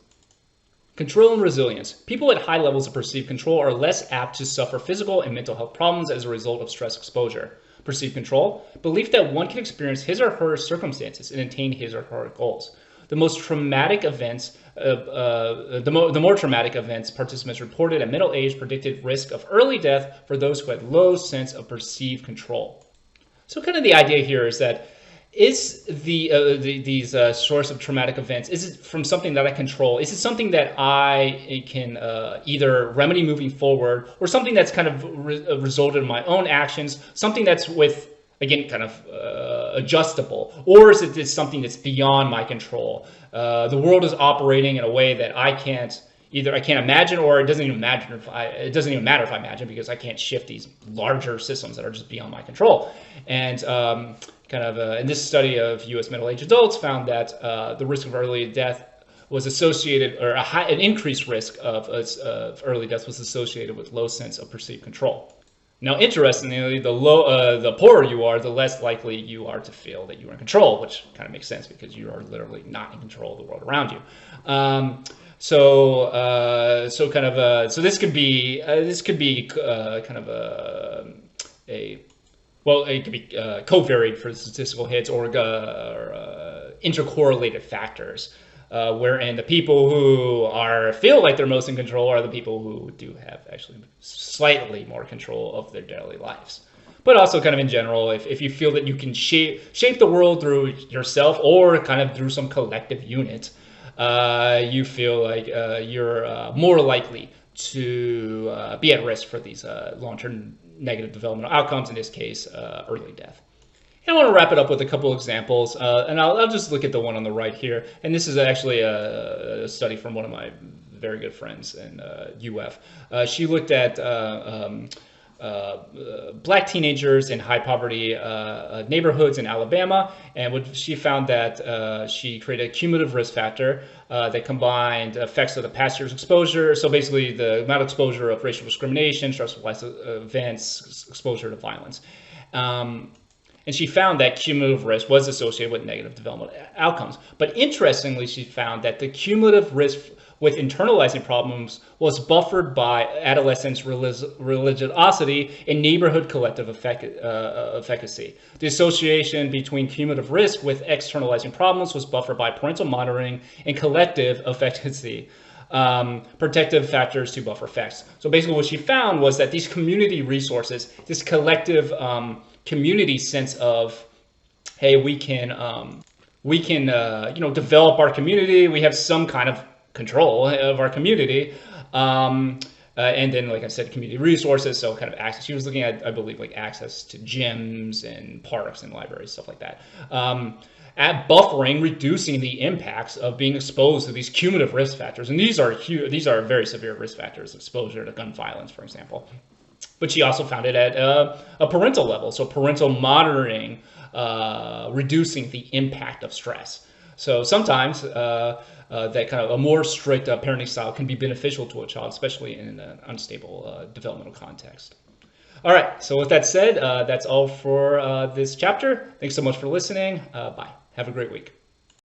Control and resilience. People at high levels of perceived control are less apt to suffer physical and mental health problems as a result of stress exposure. perceived control, belief that one can experience his or her circumstances and attain his or her goals. The most traumatic events, the more traumatic events participants reported at middle age predicted risk of early death for those who had low sense of perceived control. So kind of the idea here is that is these source of traumatic events, is it from something that I control? Is it something that I can either remedy moving forward, or something that's kind of resulted in my own actions, something that's with, again, kind of adjustable, or is it just something that's beyond my control? The world is operating in a way that I can't imagine, or it doesn't even matter if I imagine, because I can't shift these larger systems that are just beyond my control. And in this study of U.S. middle-aged adults found that the risk of early death was associated, or an increased risk of early death was associated with low sense of perceived control. Now, interestingly, the poorer you are, the less likely you are to feel that you are in control, which kind of makes sense because you are literally not in control of the world around you. So this could be it could be covariate for statistical hits, or intercorrelated factors, wherein the people who feel like they're most in control are the people who do have actually slightly more control of their daily lives. But also kind of in general, if you feel that you can shape the world through yourself, or kind of through some collective unit, you feel like you're more likely to be at risk for these long-term negative developmental outcomes, in this case, early death. And I want to wrap it up with a couple examples, and I'll just look at the one on the right here. And this is actually a study from one of my very good friends in UF. She looked at black teenagers in high poverty neighborhoods in Alabama, and what she found that she created a cumulative risk factor that combined effects of the past year's exposure, so basically the amount of exposure of racial discrimination, stressful life events, exposure to violence. And she found that cumulative risk was associated with negative developmental outcomes. But interestingly, she found that the cumulative risk with internalizing problems was buffered by adolescents' religiosity and neighborhood collective efficacy. The association between cumulative risk with externalizing problems was buffered by parental monitoring and collective efficacy, protective factors to buffer effects. So basically what she found was that these community resources, this collective community sense of, hey, we can develop our community, we have some kind of control of our community, and then, like I said, community resources, so kind of access. She was looking at, I believe, like access to gyms and parks and libraries, stuff like that. At buffering, reducing the impacts of being exposed to these cumulative risk factors, and these are very severe risk factors, exposure to gun violence, for example. But she also found it at a parental level, so parental monitoring, reducing the impact of stress. So sometimes that kind of a more strict parenting style can be beneficial to a child, especially in an unstable developmental context. All right, so with that said, that's all for this chapter. Thanks so much for listening. Bye. Have a great week.